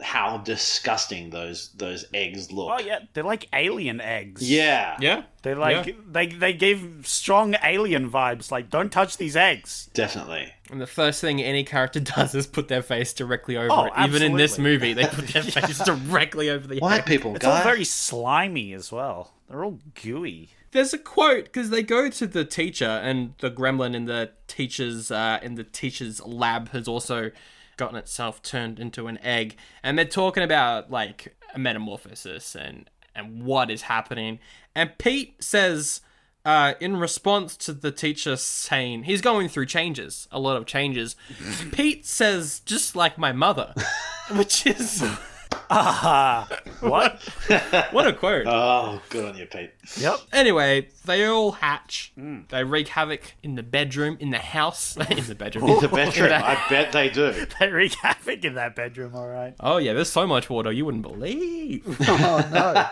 how disgusting those eggs look. Oh yeah, they're like alien eggs. Yeah. Yeah. They're like they give strong alien vibes. Like, don't touch these eggs. Definitely. And the first thing any character does is put their face directly over Oh, it. Even in this absolutely. movie, they put their face directly over the White egg. people, It's all guys. very slimy as well. They're all gooey. There's a quote because they go to the teacher, and the gremlin in the teacher's lab has also gotten itself turned into an egg, and they're talking about like a metamorphosis and what is happening. And Pete says, in response to the teacher saying he's going through changes, a lot of changes, Pete says, just like my mother, which is What? what a quote. Oh, good on you, Pete. Yep. Anyway, they all hatch. They wreak havoc in the bedroom, in the house, in the bedroom. In the bedroom, I bet they do. They wreak havoc in that bedroom, all right. Oh yeah, there's so much water you wouldn't believe. Oh no.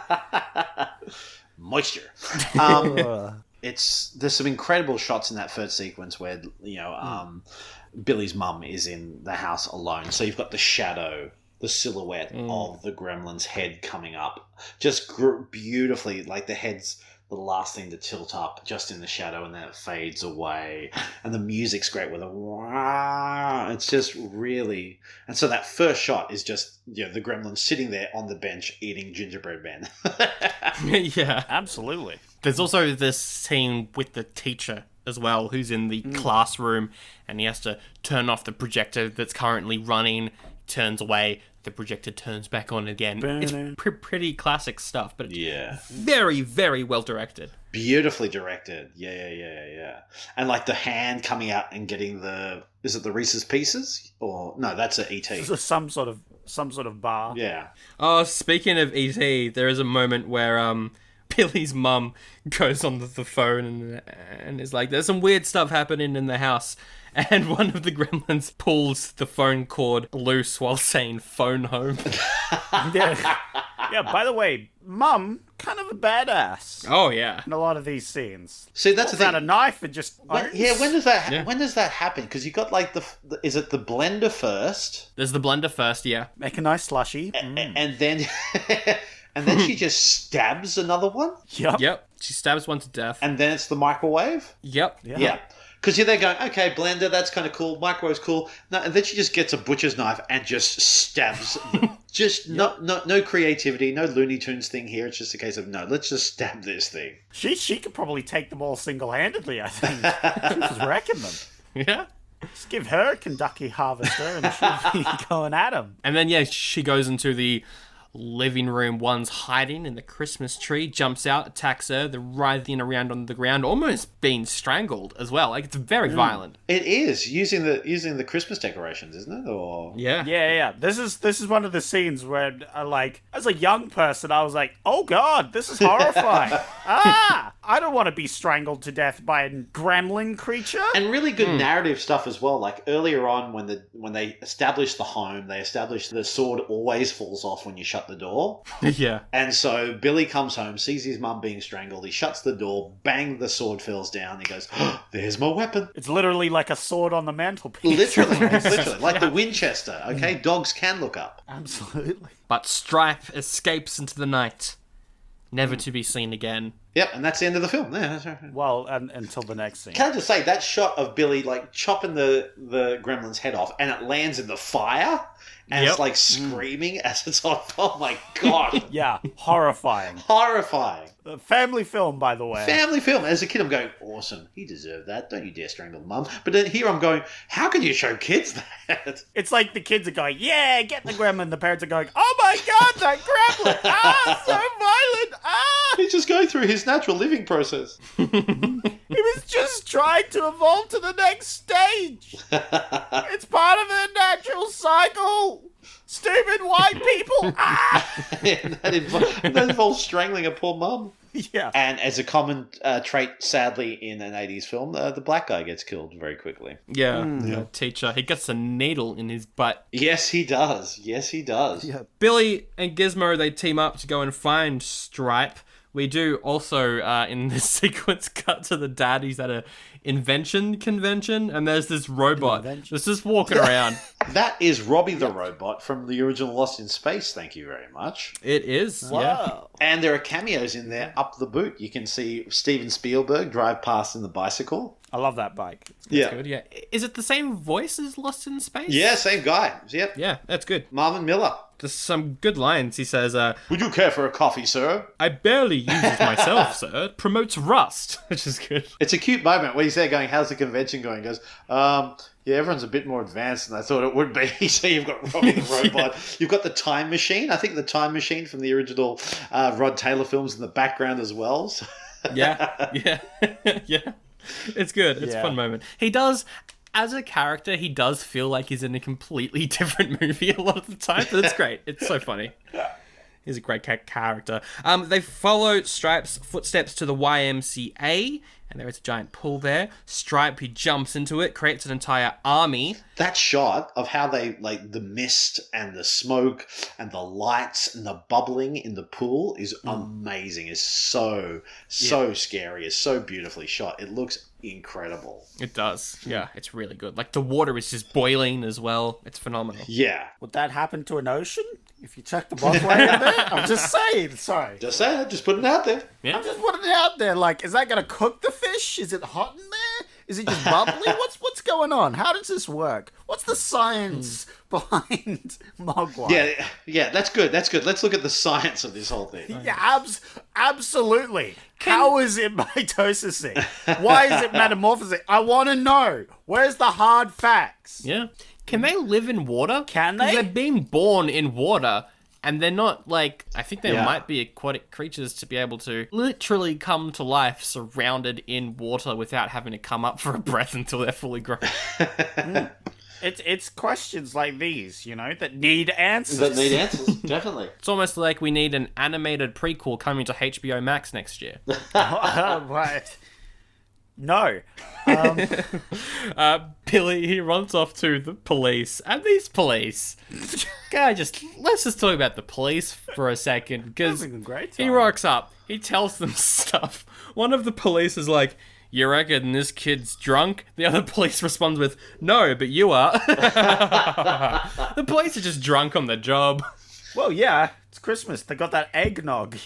Moisture. There's some incredible shots in that first sequence where Billy's mum is in the house alone. So you've got the shadow, the silhouette of the gremlin's head coming up, just beautifully. Like the head's the last thing to tilt up, just in the shadow, and then it fades away. And the music's great with a wah. It's just really. And so that first shot is just the gremlin sitting there on the bench eating gingerbread man. Yeah. Absolutely. There's also this scene with the teacher as well, who's in the classroom, and he has to turn off the projector that's currently running, turns away, the projector turns back on again. It's pretty classic stuff, but it's very, very well directed. Beautifully directed. Yeah. And like the hand coming out and getting is it the Reese's Pieces? Or no, that's an E.T. This is some sort of bar. Yeah. Oh, speaking of E.T., there is a moment where Billy's mum goes on the phone and is like, there's some weird stuff happening in the house. And one of the gremlins pulls the phone cord loose while saying phone home. Yeah, by the way, Mum, kind of a badass Oh, yeah. in a lot of these scenes. See, that's the Pulls out thing. a knife and just... When does that happen? Because you got like is it the blender first? There's the blender first, yeah. Make a nice slushy. And then... And then she just stabs another one? Yep. She stabs one to death. And then it's the microwave? Yep. Yeah. Because you're there going, okay, blender, that's kind of cool. Microwave's cool. No, and then she just gets a butcher's knife and just stabs. No creativity, no Looney Tunes thing here. It's just a case of, no, let's just stab this thing. She could probably take them all single-handedly, I think. She was wrecking them. Yeah. Just give her a Kentucky harvester and she'll be going at him. And then, yeah, she goes into the living room. One's hiding in the Christmas tree, jumps out, attacks her. They're writhing around on the ground, almost being strangled as well. Like, it's very violent. It is using the Christmas decorations, isn't it? Or Yeah. This is one of the scenes where, as a young person, I was like, oh god, this is horrifying. I don't want to be strangled to death by a gremlin creature. And really good narrative stuff as well. Like earlier on, when they establish the home, they establish the sword always falls off when you shut the door. Yeah. And so Billy comes home, sees his mum being strangled. He shuts the door. Bang! The sword falls down. He goes, oh, "There's my weapon." It's literally like a sword on the mantelpiece. Literally, like the Winchester. Okay, dogs can look up. Absolutely. But Stripe escapes into the night, never to be seen again. Yep, and that's the end of the film. Yeah, that's right. Well, until the next scene. Can I just say that shot of Billy like chopping the gremlin's head off, and it lands in the fire, and it's like screaming as it's on. Oh my god! Yeah, horrifying. Horrifying. Family film, by the way. Family film. As a kid, I'm going, awesome. He deserved that. Don't you dare strangle mum. But then here I'm going, how can you show kids that? It's like the kids are going, yeah, get the gremlin. The parents are going, oh my god, that gremlin! So violent! He's just going through his natural living process. He was just trying to evolve to the next stage. It's part of the natural cycle. Stupid white people! That involves strangling a poor mum. Yeah. And as a common trait, sadly, in an 80s film, the black guy gets killed very quickly. Yeah, the teacher. He gets a needle in his butt. Yes, he does. Yeah. Billy and Gizmo, they team up to go and find Stripe. We do also, in this sequence, cut to the dad. He's at a invention convention, and there's this robot that's just walking around. That is Robbie the robot from the original Lost in Space, thank you very much. It is, yeah. And there are cameos in there up the boot. You can see Steven Spielberg drive past in the bicycle. I love that bike. Good, yeah. Is it the same voice as Lost in Space? Yeah, same guy. Yep. Yeah, that's good. Marvin Miller. There's some good lines. He says, would you care for a coffee, sir? I barely use it myself, sir. It promotes rust, which is good. It's a cute moment where he's there going, how's the convention going? He goes, yeah, everyone's a bit more advanced than I thought it would be. So you've got Robbie the robot. You've got the time machine. I think the time machine from the original Rod Taylor films in the background as well. So. Yeah. Yeah. It's good. It's a fun moment. He does... As a character, he does feel like he's in a completely different movie a lot of the time, but it's great. It's so funny. He's a great character. They follow Stripe's footsteps to the YMCA, and there is a giant pool there. Stripe, he jumps into it, creates an entire army. That shot of how they, like, the mist and the smoke and the lights and the bubbling in the pool is amazing. It's so scary. It's so beautifully shot. It looks incredible. It does. Yeah, it's really good. Like, the water is just boiling as well. It's phenomenal. Yeah. Would that happen to an ocean? If you check the bottom in there? I'm just saying. Sorry. Just saying. Just putting it out there. Yeah. I'm just putting it out there. Like, is that going to cook the fish? Is it hot in there? Is it just bubbly? What's going on? How does this work? What's the science behind Mogwai? Yeah, that's good. Let's look at the science of this whole thing. Yeah, absolutely. How is it mitosising? Why is it metamorphosing? I want to know. Where's the hard facts? Yeah. Can they live in water? Can 'Cause they? They're being born in water, and they're not like... I think there might be aquatic creatures to be able to literally come to life surrounded in water without having to come up for a breath until they're fully grown. It's questions like these, that need answers. Definitely. It's almost like we need an animated prequel coming to HBO Max next year. Right. No. Billy, he runs off to the police, and these police... let's just talk about the police for a second, because Having a great he time. rocks up, he tells them stuff. One of the police is like, you reckon this kid's drunk? The other police responds with, no, but you are. The police are just drunk on the job. Well, yeah, it's Christmas. They got that eggnog,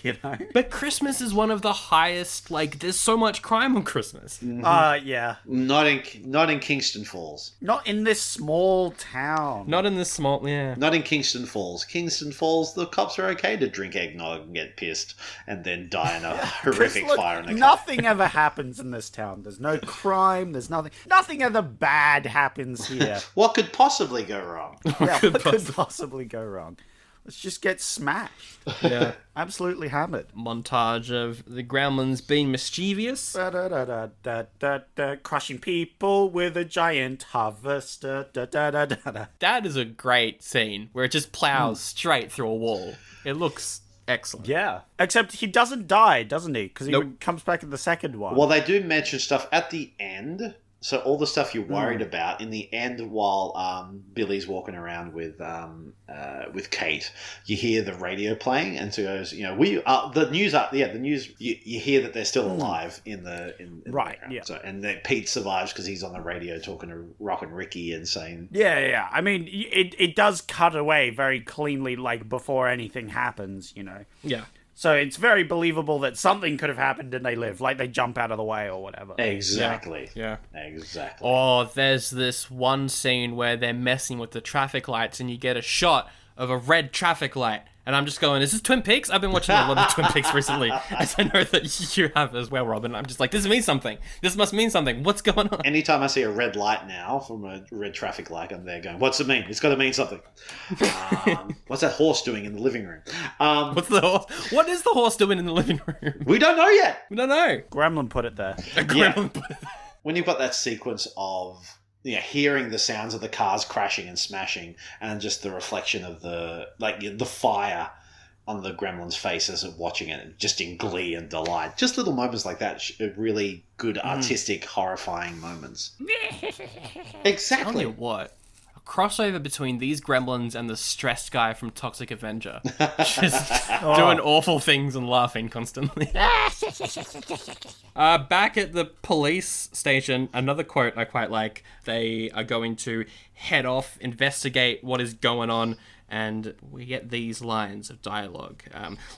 But Christmas is one of the highest, there's so much crime on Christmas. Yeah. Not in Kingston Falls. Not in this small town. Not in this small, Not in Kingston Falls. Kingston Falls, the cops are okay to drink eggnog and get pissed and then die in a horrific Look, fire in a car. nothing ever happens in this town. There's no crime. There's nothing. Nothing ever bad happens here. What could possibly go wrong? Yeah, what could possibly go wrong? Let's just get smashed. Yeah. Absolutely hammered. Montage of the Gremlins being mischievous. Crushing people with a giant harvester. That is a great scene where it just plows straight through a wall. It looks excellent. Yeah. Except he doesn't die, doesn't he? Because he Nope. comes back in the second one. Well, they do mention stuff at the end. So all the stuff you're worried about in the end, while Billy's walking around with Kate, you hear the radio playing, and so it goes, the news. You hear that they're still alive in the Right, background. yeah. So, and that Pete survives because he's on the radio talking to Rock and Ricky and saying, Yeah. I mean, it does cut away very cleanly, before anything happens, Yeah. So it's very believable that something could have happened and they live, like they jump out of the way or whatever. exactly, Yeah. exactly. Or there's this one scene where they're messing with the traffic lights and you get a shot of a red traffic light. And I'm just going, is this Twin Peaks? I've been watching a lot of Twin Peaks recently, as I know that you have as well, Robin. I'm just like, this means something. This must mean something. What's going on? Anytime I see a red light now from a red traffic light, I'm there going, what's it mean? It's got to mean something. What's that horse doing in the living room? What's the horse? What is the horse doing in the living room? We don't know yet. We don't know. Gremlin put it there. A gremlin put it there. When you've got that sequence of hearing the sounds of the cars crashing and smashing, and just the reflection of the fire on the Gremlins' faces of watching it, just in glee and delight. Just little moments like that, really good, artistic, horrifying moments. Tell Exactly. you what, a crossover between these Gremlins and the stressed guy from Toxic Avenger, just doing awful things and laughing constantly. Back at the police station, another quote I quite like. They are going to head off, investigate what is going on, and we get these lines of dialogue.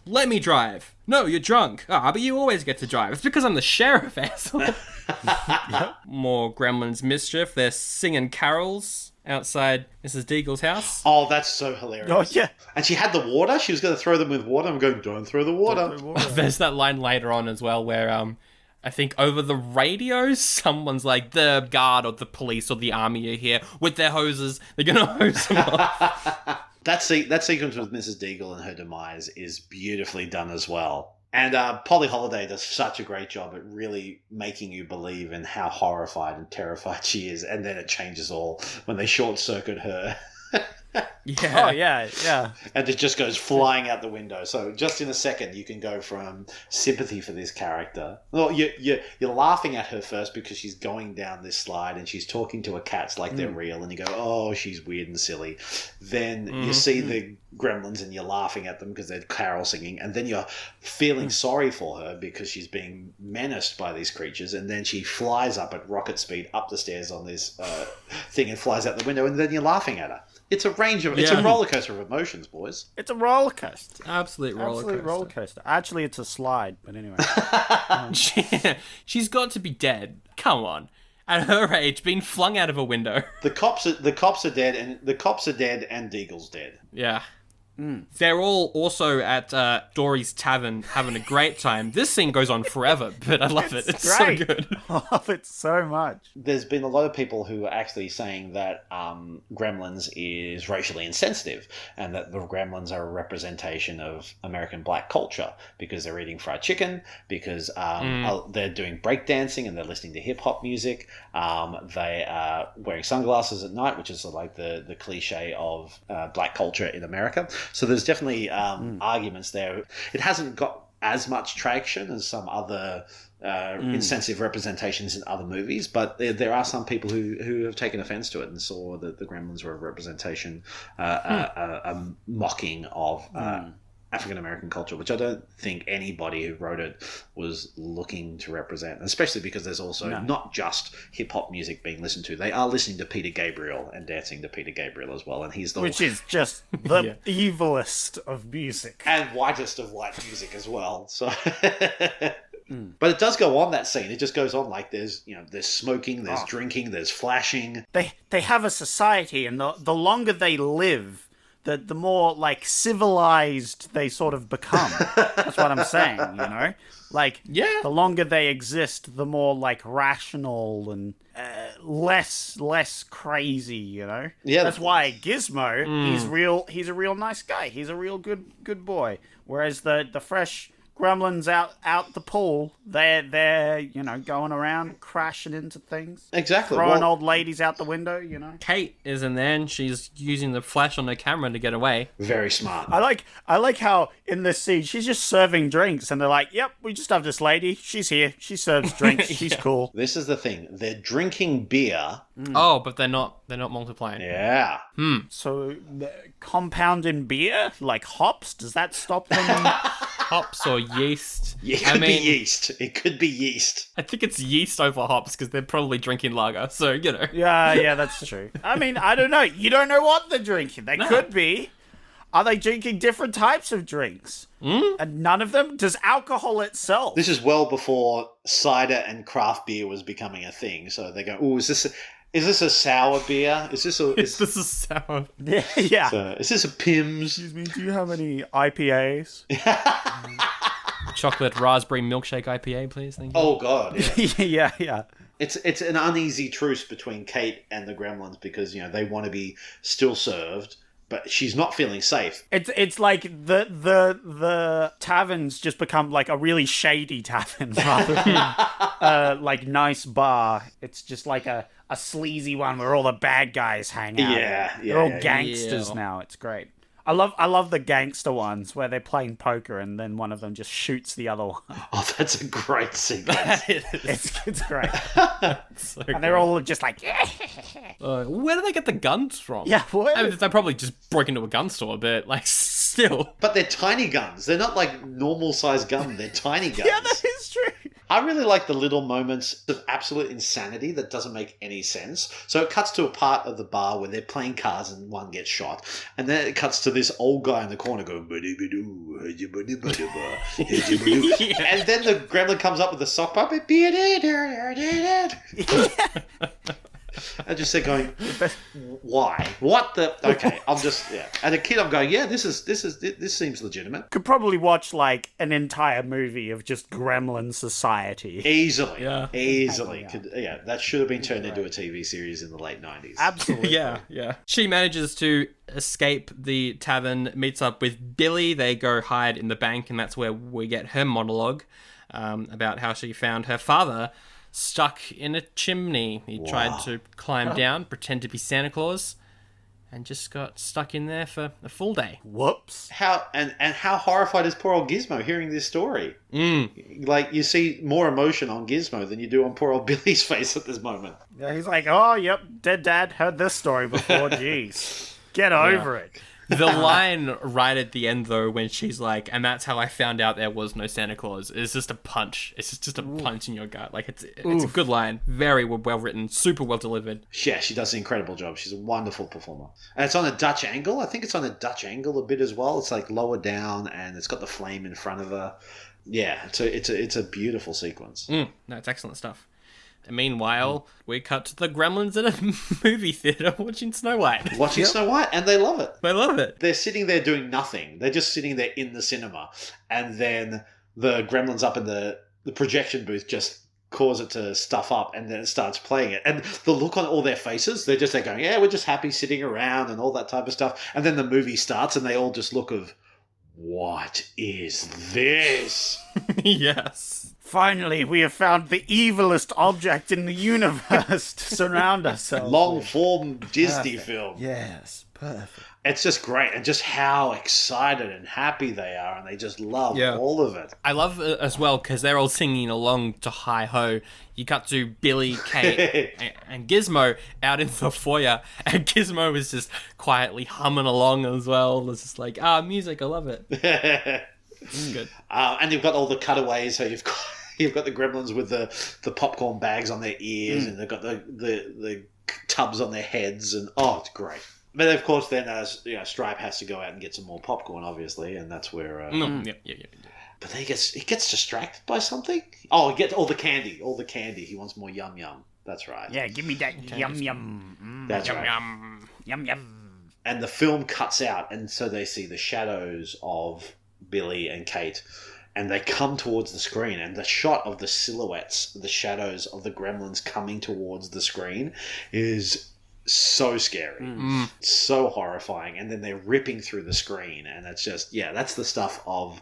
Let me drive. No, you're drunk. But you always get to drive. It's because I'm the sheriff, asshole. More Gremlins mischief. They're singing carols outside Mrs. Deagle's house. Oh, that's so hilarious. Oh, yeah. And she had the water. She was going to throw them with water. I'm going, don't throw the water. There's that line later on as well where I think over the radio someone's like, the guard or the police or the army are here with their hoses. They're going to hose them off. That sequence with Mrs. Deagle and her demise is beautifully done as well. And Polly Holiday does such a great job at really making you believe in how horrified and terrified she is. And then it changes all when they short-circuit her. Yeah. Oh, yeah. And it just goes flying out the window. So just in a second, you can go from sympathy for this character. Well, you're laughing at her first because she's going down this slide and she's talking to her cats like they're real. And you go, oh, she's weird and silly. Then you see the Gremlins and you're laughing at them because they're carol singing. And then you're feeling sorry for her because she's being menaced by these creatures. And then she flies up at rocket speed up the stairs on this thing and flies out the window. And then you're laughing at her. It's a it's a roller coaster of emotions, boys. It's a roller coaster. Absolute roller coaster. Actually, it's a slide, but anyway. She's got to be dead. Come on. at her age, being flung out of a window. The cops are dead, and Deagle's dead. Yeah. They're all also at Dory's Tavern having a great time. This scene goes on forever, but I love it. It's great. so good. I love it so much. There's been a lot of people who are actually saying that Gremlins is racially insensitive, and that the Gremlins are a representation of American black culture because they're eating fried chicken, because they're doing breakdancing and they're listening to hip hop music. They are wearing sunglasses at night, which is like the cliche of black culture in America. So there's definitely arguments there. It hasn't got as much traction as some other insensitive representations in other movies, but there are some people who have taken offense to it and saw that the Gremlins were a representation, a mocking of African American culture, which I don't think anybody who wrote it was looking to represent, especially because there's also not just hip hop music being listened to. They are listening to Peter Gabriel and dancing to Peter Gabriel as well, and he's the Which is just the evilest of music. and whitest of white music as well. So but it does go on, that scene. It just goes on like there's smoking, there's drinking, there's flashing. They have a society, and the longer they live, the more like civilized they sort of become. That's what I'm saying, Like, the longer they exist, the more like rational and less crazy, Yeah, that's why Gizmo, he's a real nice guy. He's a real good boy. Whereas the fresh Gremlins out the pool, they're going around crashing into things, Exactly, throwing old ladies out the window. Kate is in there and she's using the flash on her camera to get away. Very smart. I like how in this scene she's just serving drinks, and they're like, "Yep, we just have this lady. She's here. She serves drinks. She's cool." This is the thing. They're drinking beer. Oh, but they're not multiplying. Yeah. So compounding beer like hops, does that stop them? Hops or yeast. It could be yeast. It could be yeast. I think it's yeast over hops because they're probably drinking lager. So, Yeah, that's true. I mean, I don't know. You don't know what they're drinking. They could be. Are they drinking different types of drinks? And none of them? Does alcohol itself? This is well before cider and craft beer was becoming a thing. So they go, "Oh, is this a sour beer? Is this this is sour. Yeah. Is this a Pimm's? Excuse me, do you have any IPAs? Chocolate raspberry milkshake IPA, please. Thank you. Oh God, yeah. yeah. It's an uneasy truce between Kate and the Gremlins because they want to be still served, but she's not feeling safe. It's like the tavern's just become like a really shady tavern rather than like nice bar. It's just like a sleazy one where all the bad guys hang out. They're all gangsters now. It's great. I love the gangster ones where they're playing poker and then one of them just shoots the other one. Oh, that's a great sequence. It's great. So And they're all just like, where do they get the guns from? yeah, what? I mean, they probably just broke into a gun store, but like still. But they're tiny guns. They're not like normal sized guns. They're tiny guns. Yeah, that is true. I really like the little moments of absolute insanity that doesn't make any sense. So it cuts to a part of the bar where they're playing cards and one gets shot. And then it cuts to this old guy in the corner going, "Bidoo, and then the gremlin comes up with a sock puppet. I just said going, why? What the? Okay, I'm just And a kid, I'm going, this seems legitimate. Could probably watch like an entire movie of just Gremlin Society. Easily, Yeah. easily. That should have been turned into a TV series in the late 90s. Absolutely. Yeah. She manages to escape the tavern, meets up with Billy. They go hide in the bank, and that's where we get her monologue about how she found her father stuck in a chimney. He tried to climb down, pretend to be Santa Claus, and just got stuck in there for a full day. Whoops. How horrified is poor old Gizmo hearing this story? Like, you see more emotion on Gizmo than you do on poor old Billy's face at this moment. Yeah, he's like, oh, yep, dead dad, heard this story before. Jeez. Get over it. The line right at the end, though, when she's like, "And that's how I found out there was no Santa Claus," is just a punch. It's just a punch in your gut. Like, it's a good line. Very well written. Super well delivered. Yeah, she does an incredible job. She's a wonderful performer. And it's on a Dutch angle. I think it's on a Dutch angle a bit as well. It's like lower down, and it's got the flame in front of her. Yeah, it's a beautiful sequence. No, it's excellent stuff. And meanwhile, we cut to the Gremlins in a movie theater watching Snow White. Watching Snow White, and they love it. They love it. They're sitting there doing nothing. They're just sitting there in the cinema. And then the Gremlins up in the projection booth just cause it to stuff up, and then it starts playing it. And the look on all their faces, they're just going, yeah, we're just happy sitting around and all that type of stuff. And then the movie starts and they all just look of, what is this? Yes. Finally, we have found the evilest object in the universe to surround ourselves Long with. form Disney Perfect. film. Yes, perfect. It's just great, and just how excited and happy they are, and they just love all of it. I love it as well because they're all singing along to Hi Ho. You cut to Billy, Kate, and Gizmo out in the foyer, and Gizmo is just quietly humming along as well. It's just like, music, I love it. It's good. And you've got all the cutaways, so you've got the Gremlins with the popcorn bags on their ears, and they've got the tubs on their heads, and it's great. But of course, then Stripe has to go out and get some more popcorn, obviously, and that's where. Yeah. But then he gets distracted by something. Oh, he gets all the candy. He wants more yum yum. That's right. Yeah, give me that yum yum. That's Yum right. yum yum. And the film cuts out, and so they see the shadows of Billy and Kate, and they come towards the screen, and the shot of the silhouettes, the shadows of the Gremlins coming towards the screen is so scary, so horrifying, and then they're ripping through the screen, and it's just, that's the stuff of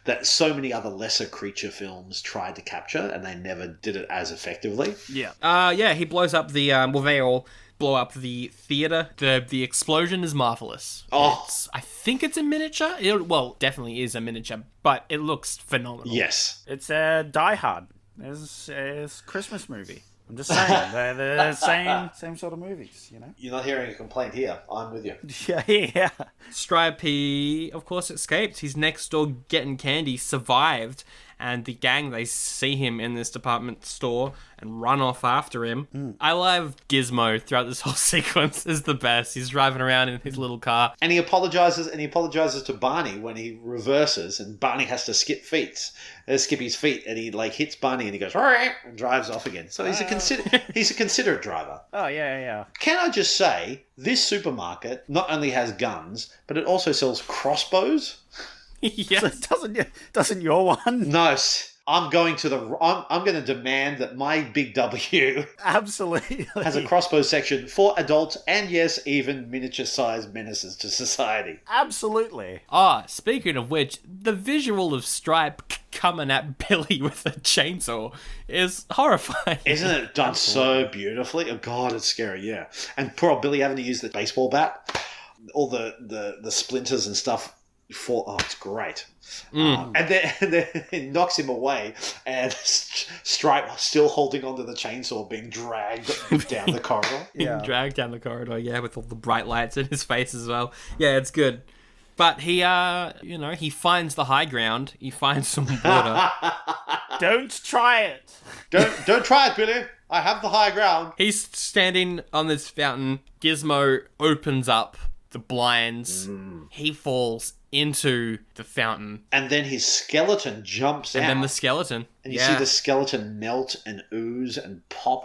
that so many other lesser creature films tried to capture, and they never did it as effectively. He blows up the, they all blow up the theater. The explosion is marvelous. I think it's a miniature. It definitely is a miniature, but it looks phenomenal. Yes. It's a Die Hard. It's a Christmas movie. I'm just saying, they're the same sort of movies, you know? You're not hearing a complaint here. I'm with you. Yeah. Stripe, he, of course, escaped. He's next door getting candy, survived, and the gang, they see him in this department store and run off after him. I love Gizmo throughout this whole sequence. Is the best. He's driving around in his little car. And he apologizes to Barney when he reverses, and Barney has to skip his feet, and he hits Barney, and he goes and drives off again. So he's a considerate driver. Oh, yeah. Can I just say, this supermarket not only has guns, but it also sells crossbows. Yes. So doesn't your one? No, I'm going to demand that my Big W Absolutely. has a crossbow section for adults and, yes, even miniature-sized menaces to society. Absolutely. Speaking of which, the visual of Stripe coming at Billy with a chainsaw is horrifying. Isn't it done so beautifully? Oh, God, it's scary, yeah. And poor old Billy having to use the baseball bat. All the splinters and stuff it's great. And then it knocks him away, and Stripe still holding onto the chainsaw, being dragged down the corridor. Dragged down the corridor, with all the bright lights in his face as well. Yeah, it's good. But he, he finds the high ground. He finds some water. Don't try it. Don't try it, Billy. I have the high ground. He's standing on this fountain. Gizmo opens up the blinds. He falls into the fountain. And then his skeleton jumps out. And then the skeleton. And you see the skeleton melt and ooze and pop.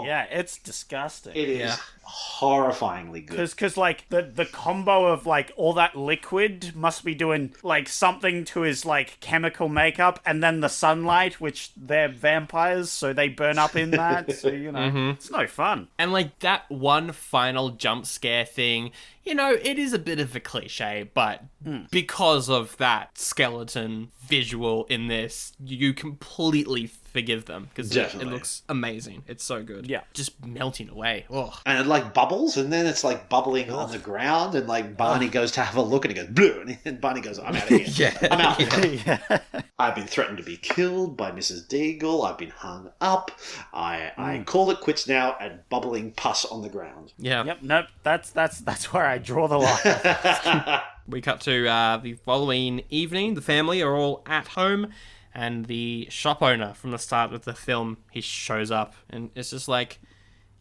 Yeah, it's disgusting. It is horrifyingly good. Because the combo of all that liquid must be doing something to his chemical makeup, and then the sunlight, which they're vampires, so they burn up in that. So it's no fun. And that one final jump scare thing, it is a bit of a cliche, but because of that skeleton visual in this, you completely forgive them because it looks amazing. It's so good. Yeah. Just melting away. Oh. And it bubbles, and then it's bubbling on the ground, and Barney goes to have a look, and he goes, blue, and Barney goes, I'm out of here. I'm out of here. I've been threatened to be killed by Mrs. Deagle. I've been hung up. I call it quits now at bubbling pus on the ground. Yeah. Yep. Nope. That's where I draw the line. We cut to the following evening. The family are all at home, and the shop owner from the start of the film, he shows up, and it's just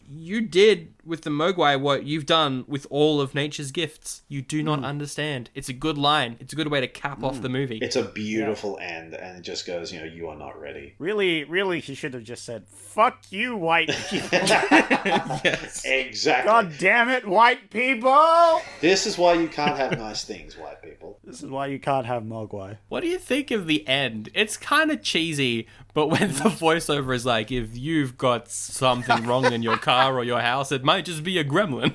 you did with the Mogwai what you've done with all of nature's gifts. You do not understand. It's a good line. It's a good way to cap off the movie. It's a beautiful end, and it just goes, you are not ready. Really, he should have just said, "Fuck you, white people." Yes. Exactly. God damn it, white people! This is why you can't have nice things, white people. This is why you can't have Mogwai. What do you think of the end? It's kind of cheesy, but when the voiceover is like, if you've got something wrong in your car or your house, it might just be a gremlin.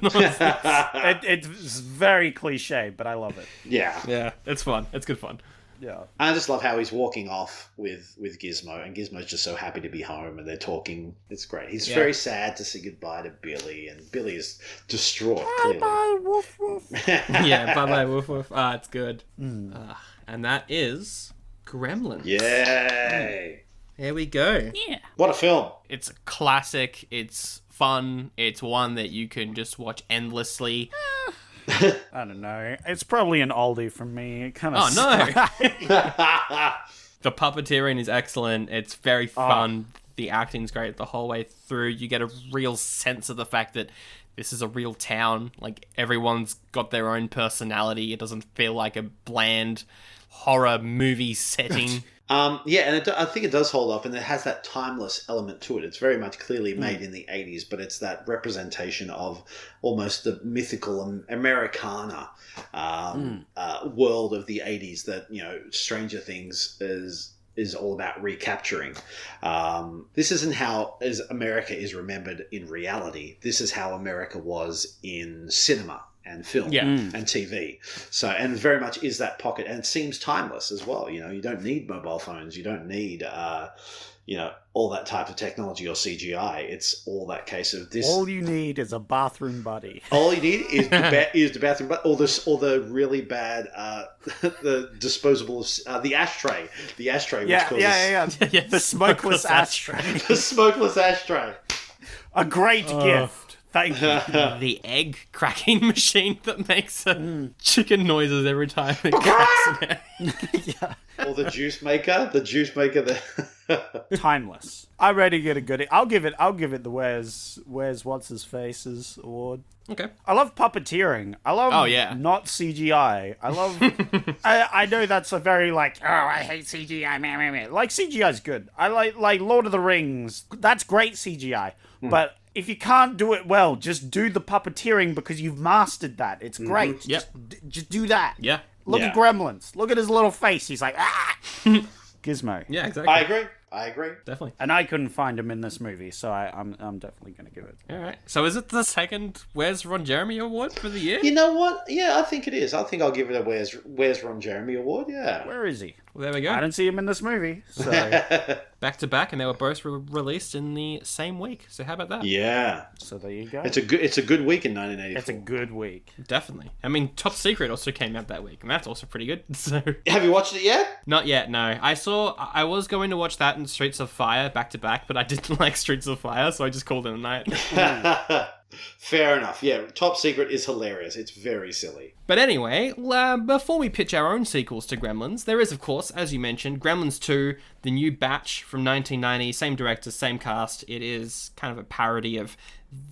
It's very cliche, but I love it. Yeah. Yeah, it's fun. It's good fun. Yeah. I just love how he's walking off with Gizmo, and Gizmo's just so happy to be home, and they're talking. It's great. He's very sad to say goodbye to Billy, and Billy is distraught, clearly. Bye, woof, woof. Yeah, bye-bye, woof woof. Ah, it's good. And that is Gremlins. Yay! There we go. Yeah. What a film. It's a classic. It's fun. It's one that you can just watch endlessly. I don't know. It's probably an oldie from me. It kind of. Oh, no. The puppeteering is excellent. It's very fun. The acting's great the whole way through. You get a real sense of the fact that this is a real town. Like, everyone's got their own personality. It doesn't feel like a bland horror movie setting. And I think it does hold up, and it has that timeless element to it. It's very much clearly made in the 80s, but it's that representation of almost the mythical Americana world of the 80s that, Stranger Things is all about recapturing. This isn't how as America is remembered in reality. This is how America was in cinema and film and TV. So, and very much is that pocket, and it seems timeless as well. You don't need mobile phones. You don't need, all that type of technology or CGI. It's all that case of this. All you need is a bathroom buddy. All you need is the bathroom, or the really bad, the disposable, the ashtray, which causes The smokeless ashtray. the smokeless ashtray. A great gift. Thank you. The egg cracking machine that makes chicken noises every time it cracks. Or the juice maker. Timeless. I ready to get a goodie. I'll give it the where's what's his face's award. Okay. I love puppeteering. I love not CGI. I love I know that's a very I hate CGI. Meh. like CGI's good. I like Lord of the Rings. That's great CGI. But if you can't do it well, just do the puppeteering because you've mastered that. It's great. Yep. Just do that. Yeah. Look at Gremlins. Look at his little face. He's like, ah! Gizmo. Yeah, exactly. I agree. Definitely. And I couldn't find him in this movie, so I'm definitely going to give it. All right. So is it the second Where's Ron Jeremy award for the year? You know what? Yeah, I think it is. I think I'll give it a Where's Ron Jeremy award. Yeah. Where is he? Well, there we go. I didn't see him in this movie, so... Back to back, and they were both released in the same week. So how about that? Yeah. So there you go. It's a good week in 1984. It's a good week. Definitely. I mean, Top Secret also came out that week, and that's also pretty good. So Have you watched it yet? not yet, no. I was going to watch that and Streets of Fire back to back, but I didn't like Streets of Fire, so I just called it a night. Fair enough. Yeah, Top Secret is hilarious. It's very silly. But anyway, before we pitch our own sequels to Gremlins, there is, of course, as you mentioned, Gremlins 2, the new batch from 1990, same director, same cast. It is kind of a parody of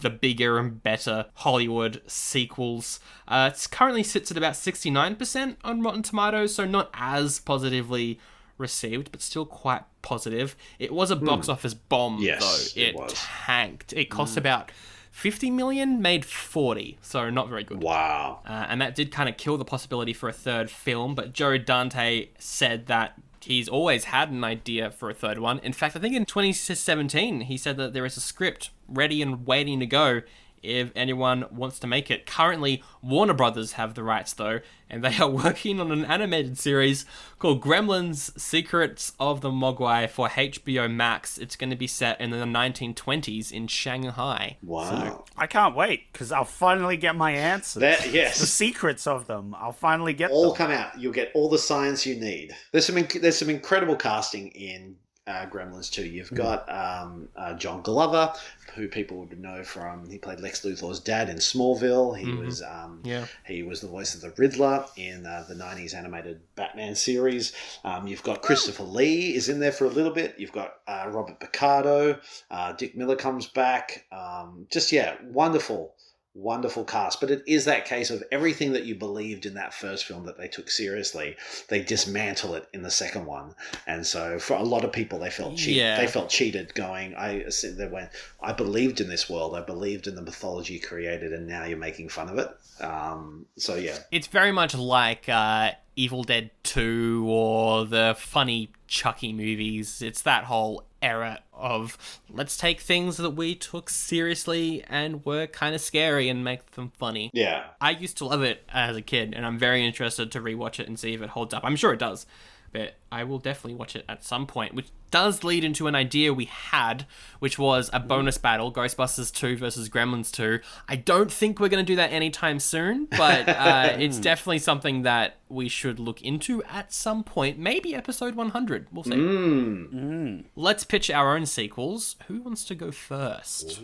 the bigger and better Hollywood sequels. It currently sits at about 69% on Rotten Tomatoes, so not as positively received, but still quite positive. It was a box office bomb, Yes, though. it was. Tanked. It cost about 50 million, made 40, so not very good. Wow. And that did kind of kill the possibility for a third film, but Joe Dante said that he's always had an idea for a third one. In fact, I think in 2017, he said that there is a script ready and waiting to go if anyone wants to make it. Currently, Warner Brothers have the rights, though, and they are working on an animated series called Gremlins Secrets of the Mogwai for HBO Max. It's going to be set in the 1920s in Shanghai. Wow. I can't wait, because I'll finally get my answers. Yes. The secrets of them. I'll finally get All them. come out. You'll get all the science you need. There's some incredible casting in Gremlins 2. You've got John Glover, who people would know from, he played Lex Luthor's dad in Smallville. He was the voice of the Riddler in the 90s animated Batman series. You've got Christopher Lee is in there for a little bit. You've got Robert Picardo. Dick Miller comes back. Wonderful cast. But it is that case of everything that you believed in that first film that they took seriously, they dismantle it in the second one. And so for a lot of people, they felt cheated. Yeah. They felt cheated going, I believed in this world. I believed in the mythology created, and now you're making fun of it. It's very much like Evil Dead 2 or the funny Chucky movies. It's that whole era of let's take things that we took seriously and were kind of scary and make them funny. Yeah. I used to love it as a kid, and I'm very interested to rewatch it and see if it holds up. I'm sure it does, but I will definitely watch it at some point, which does lead into an idea we had, which was a bonus battle, Ghostbusters 2 versus Gremlins 2. I don't think we're going to do that anytime soon, but it's definitely something that we should look into at some point. Maybe episode 100. We'll see. Let's pitch our own sequels. Who wants to go first?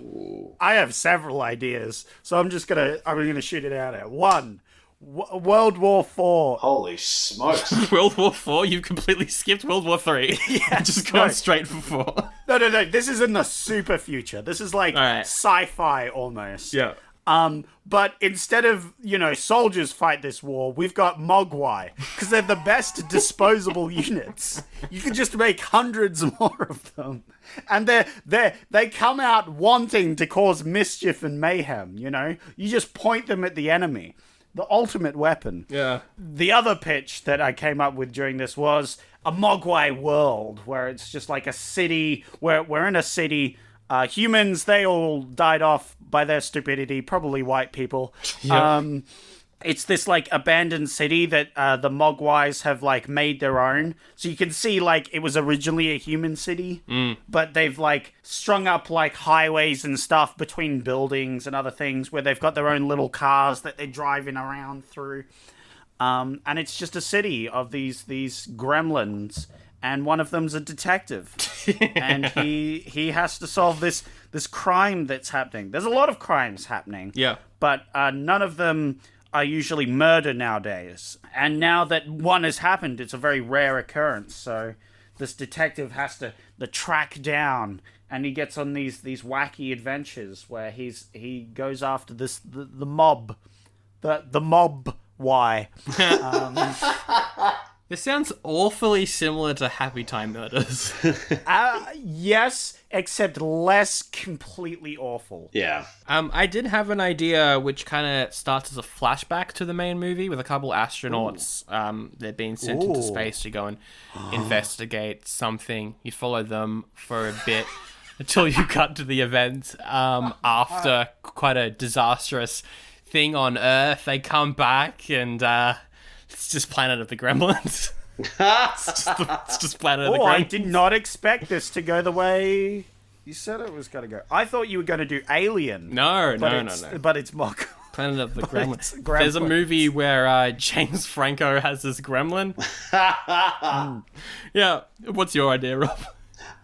I have several ideas, so I'm gonna shoot it out at one. World War IV. Holy smokes. World War 4? You've completely skipped World War 3. Yeah, Just going straight for 4. No. This is in the super future. This is like sci-fi almost. Yeah. But instead of, soldiers fight this war, we've got Mogwai, because they're the best disposable units. You can just make hundreds more of them. And they come out wanting to cause mischief and mayhem, You just point them at the enemy. The ultimate weapon. Yeah. The other pitch that I came up with during this was a Mogwai world, where it's just like a city, where we're in a city. Humans, they all died off by their stupidity, probably white people. Yep. It's this like abandoned city that the Mogwais have like made their own. So you can see like it was originally a human city, but they've like strung up like highways and stuff between buildings and other things where they've got their own little cars that they're driving around through. And it's just a city of these gremlins, and one of them's a detective. And he has to solve this crime that's happening. There's a lot of crimes happening. Yeah. But none of them are usually murder nowadays. And now that one has happened, it's a very rare occurrence. So this detective has to track down, and he gets on these wacky adventures where he goes after the mob. The mob. Why? This sounds awfully similar to Happy Time Murders. Yes, except less completely awful. Yeah. I did have an idea which kind of starts as a flashback to the main movie with a couple astronauts. They're being sent into space to go and investigate something. You follow them for a bit until you cut to the event after quite a disastrous thing on Earth. They come back and... it's just Planet of the Gremlins. it's just Planet of the Gremlins. I did not expect this to go the way you said it was going to go. I thought you were going to do Alien. No. But it's mock. Planet of the Gremlins. There's a movie where James Franco has this gremlin. Yeah. What's your idea, Rob?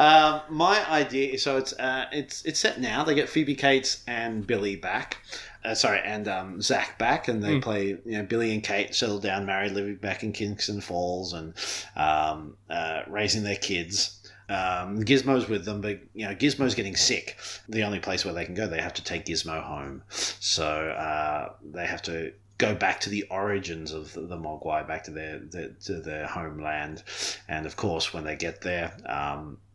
My idea, so it's set now. They get Phoebe Cates and Billy back. Zach back, and they play, Billy and Kate settle down, married, living back in Kingston Falls, and raising their kids. Gizmo's with them, but Gizmo's getting sick. The only place where they can go, they have to take Gizmo home. So they have to go back to the origins of the Mogwai, back to their homeland. And of course, when they get there,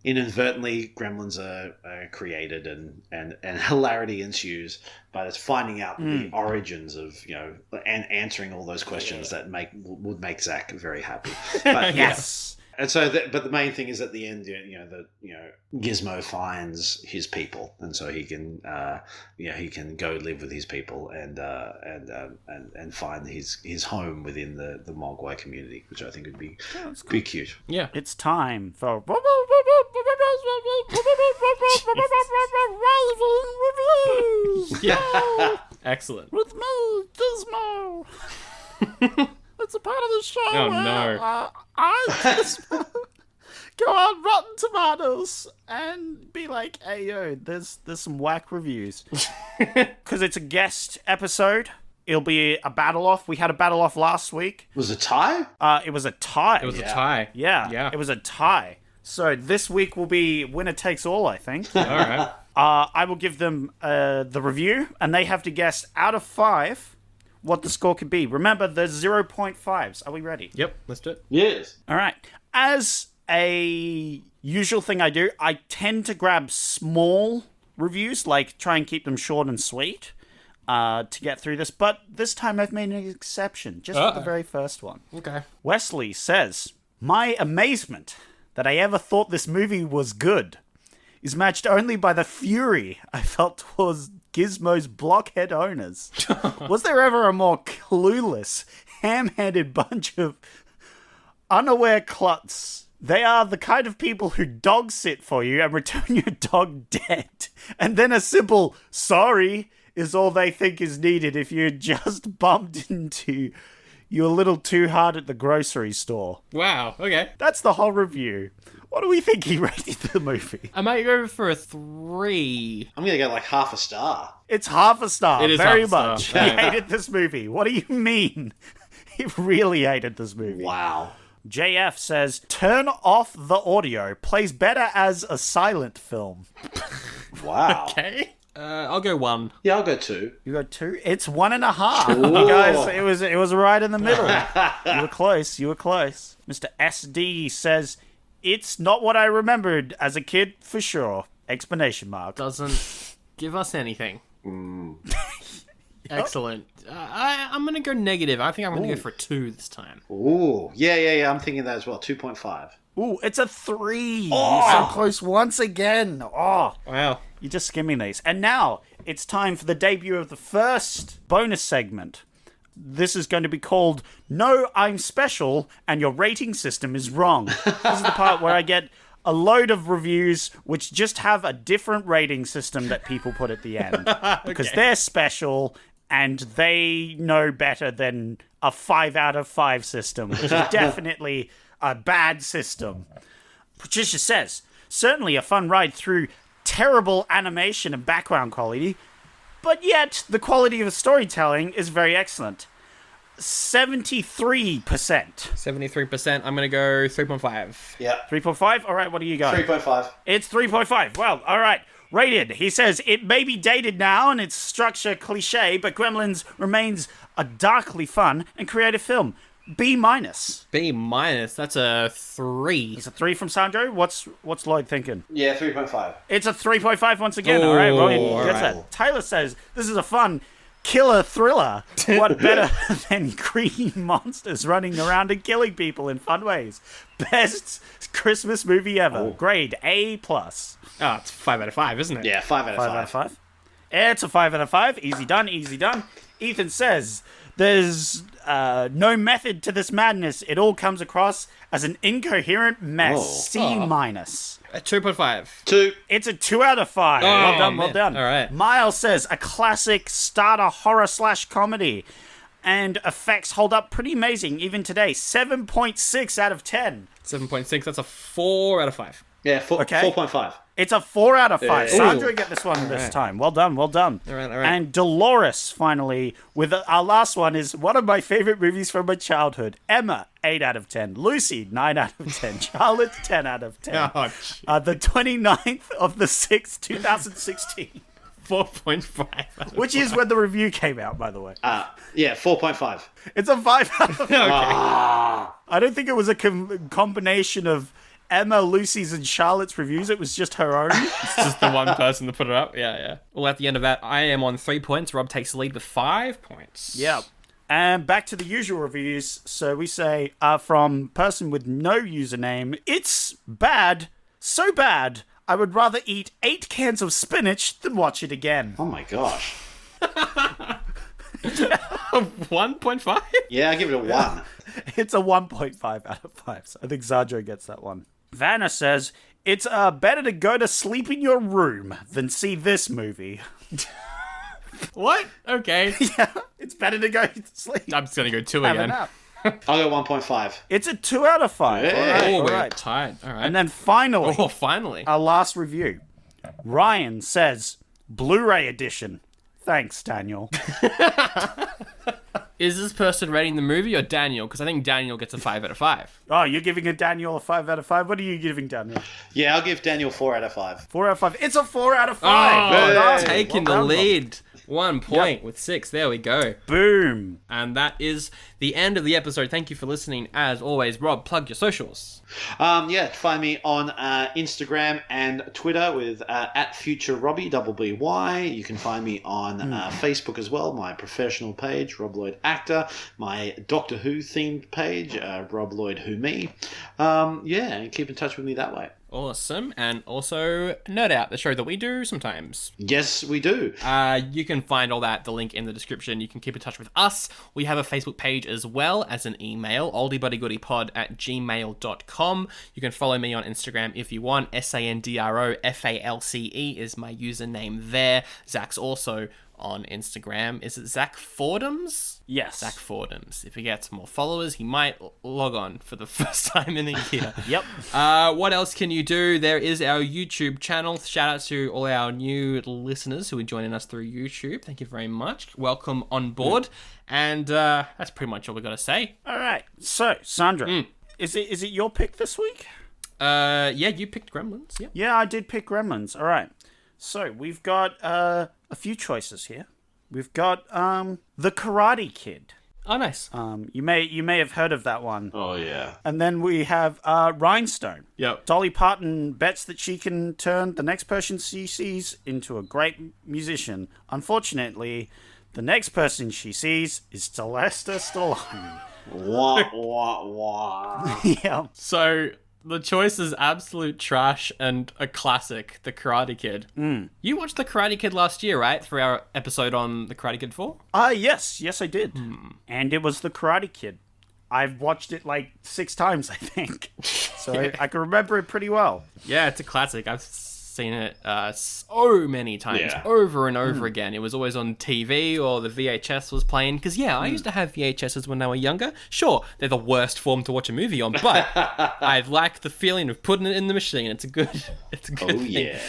inadvertently, gremlins are created, and hilarity ensues. But it's finding out the origins of, and answering all those questions that would make Zach very happy. But, Yes. And so, but the main thing is at the end, Gizmo finds his people, and so he can go live with his people and find his home within the Mogwai community, which I think would be be cute. Yeah, it's time for yeah, excellent. With me, Gizmo. It's a part of the show. Oh no! go on Rotten Tomatoes and be like, hey, yo, there's some whack reviews. Because it's a guest episode. It'll be a battle-off. We had a battle-off last week. Was it a tie? It was a tie. It was a tie. Yeah, it was a tie. So this week will be winner takes all, I think. All right. I will give them the review, and they have to guess out of 5 what the score could be. Remember, there's 0.5s. Are we ready? Yep, let's do it. Yes. All right. As a usual thing I do, I tend to grab small reviews, like try and keep them short and sweet to get through this. But this time I've made an exception, just for the very first one. Okay. Wesley says, my amazement that I ever thought this movie was good is matched only by the fury I felt towards Gizmo's blockhead owners. Was there ever a more clueless, ham-handed bunch of unaware klutz? They are the kind of people who dog sit for you and return your dog dead. And then a simple sorry is all they think is needed if you just bumped into you a little too hard at the grocery store. Wow, okay. That's the whole review. What do we think he rated the movie? I might go for a 3. I'm going to go like half a star. It's half a star. It is very half a star. much. He hated this movie. What do you mean? He really hated this movie. Wow. JF says, turn off the audio. Plays better as a silent film. Wow. Okay. I'll go 1. Yeah, I'll go 2. You got 2? It's 1.5. You guys, it was right in the middle. You were close. Mr. SD says, it's not what I remembered as a kid for sure. Explanation mark. Doesn't give us anything. Excellent. I'm going to go negative. I think I'm going to go for a 2 this time. Ooh. Yeah. I'm thinking that as well. 2.5. Ooh, it's a 3. Oh. So close once again. Oh. Wow. You're just skimming these. And now it's time for the debut of the first bonus segment. This is going to be called No, I'm Special and Your Rating System is Wrong. This is the part where I get a load of reviews which just have a different rating system that people put at the end. Because they're special and they know better than a 5 out of 5 system, which is definitely a bad system. Patricia says, certainly a fun ride through terrible animation and background quality, but yet the quality of the storytelling is very excellent. 73%. 73%. I'm going to go 3.5. Yeah. 3.5? All right, what do you got? 3.5. It's 3.5. Well, all right. Rated. He says, it may be dated now and its structure cliche, but Gremlins remains a darkly fun and creative film. B-. B-. That's a 3. It's a 3 from Sandro. What's Lloyd thinking? Yeah, 3.5. It's a 3.5 once again. All right, Ryan gets that. Tyler says, this is a fun killer thriller. What better than green monsters running around and killing people in fun ways? Best Christmas movie ever. Grade A+. Oh, it's 5 out of 5, isn't it? Yeah, 5 out of 5. 5 out of 5. It's a 5 out of 5. Easy done. Ethan says, there's no method to this madness. It all comes across as an incoherent mess. C-. A 2.5. 2. It's a 2 out of 5. Well done. All right. Miles says, a classic starter horror/comedy. And effects hold up pretty amazing even today. 7.6 out of 10. 7.6. That's a 4 out of 5. Yeah, 4.5. It's a 4 out of 5. Ooh. Sandra get this one this time. Well done. All right. And Dolores, finally, with our last one, is one of my favorite movies from my childhood. Emma, 8 out of 10. Lucy, 9 out of 10. Charlotte, 10 out of 10. The 29th of the 6th, 2016. 4.5. Which is when the review came out, by the way. Yeah, 4.5. It's a 5 out of 5. I don't think it was a combination of Emma, Lucy's, and Charlotte's reviews. It was just her own. It's just the one person to put it up. Yeah. Well, at the end of that, I am on 3 points. Rob takes the lead with 5 points. Yep. And back to the usual reviews. So we say, from person with no username, it's bad, so bad, I would rather eat 8 cans of spinach than watch it again. Oh my gosh. 1.5? Yeah, I give it a 1. It's a 1.5 out of 5. So I think Zadro gets that one. Vanna says, it's better to go to sleep in your room than see this movie. What? Okay. Yeah, it's better to go to sleep. I'm just going to go 2 Have a again. nap. I'll go 1.5. It's a 2 out of 5. Hey. All right, Oh, all we're right. tied. All right. And then finally, oh, finally. our last review. Ryan says, Blu-ray edition. Thanks, Daniel. Is this person rating the movie or Daniel? Because I think Daniel gets a 5 out of 5. Oh, you're giving a Daniel a 5 out of 5? What are you giving Daniel? Yeah, I'll give Daniel 4 out of 5. 4 out of 5. It's a 4 out of 5. Oh, Well done. taking Well the done, lead. 1 point with 6. There we go. Boom. And that is the end of the episode. Thank you for listening. As always, Rob, plug your socials. Find me on Instagram and Twitter with at FutureRobbie, BBY. You can find me on Facebook as well, my professional page, Rob Lloyd Actor, my Doctor Who themed page, Rob Lloyd Who Me. And keep in touch with me that way. Awesome. And also Nerd Out, the show that we do sometimes. Yes, we do. You can find all that, the link in the description. You can keep in touch with us. We have a Facebook page as well as an email, oldiebuddygoodypod@gmail.com. You can follow me on Instagram if you want. SANDROFALCE is my username there. Zach's also on Instagram. Is it Zach Fordhams? Yes. Zach Fordhams. If he gets more followers, he might log on for the first time in a year. Yep. What else can you do? There is our YouTube channel. Shout out to all our new listeners who are joining us through YouTube. Thank you very much. Welcome on board. And that's pretty much all we got to say. All right. So, Sandra, is it your pick this week? Yeah, you picked Gremlins. Yeah. Yeah, I did pick Gremlins. All right. So, we've got a few choices here. We've got The Karate Kid. Oh, nice. You may have heard of that one. Oh, yeah. And then we have Rhinestone. Yep. Dolly Parton bets that she can turn the next person she sees into a great musician. Unfortunately, the next person she sees is Sylvester Stallone. Wah, wah, wah. Yeah. So the choice is absolute trash and a classic, The Karate Kid. You watched The Karate Kid last year, right? For our episode on The Karate Kid 4? Yes, I did. And it was The Karate Kid. I've watched it like 6 times, I think. So I can remember it pretty well. Yeah, it's a classic. I've seen it so many times, over and over again. It was always on TV or the VHS was playing. Because, I used to have VHSs when I was younger. Sure, they're the worst form to watch a movie on, but I like the feeling of putting it in the machine. It's a good thing. Yeah.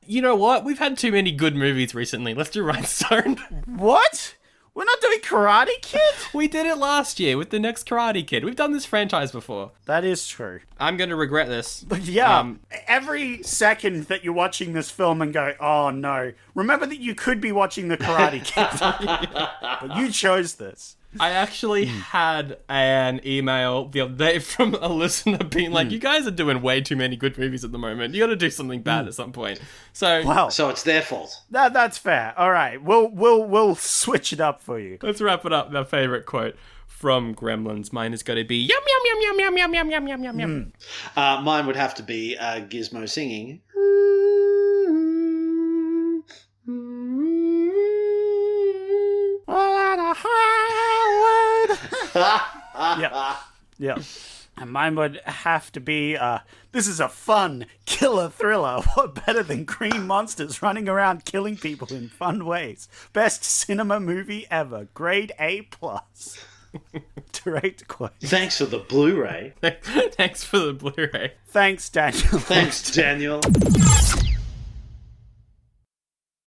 You know what? We've had too many good movies recently. Let's do Rhinestone. What? We're not doing Karate Kid? We did it last year with the next Karate Kid. We've done this franchise before. That is true. I'm going to regret this. But yeah, every second that you're watching this film and go, oh no, remember that you could be watching The Karate Kid. But you chose this. I actually had an email the other day from a listener being like, you guys are doing way too many good movies at the moment. You got to do something bad at some point. So Wow. So it's their fault. That's fair. All right. We'll switch it up for you. let's wrap it up. My favorite quote from Gremlins. Mine has got to be, yum, yum, yum, yum, yum, yum, yum, yum, yum, yum, yum. Mine would have to be Gizmo singing. Yeah. And mine would have to be, this is a fun killer thriller. What better than green monsters running around killing people in fun ways? Best cinema movie ever. Grade A+. Direct quote. Thanks for the Blu-ray. Thanks for the Blu-ray. Thanks, Daniel. Thanks, Daniel.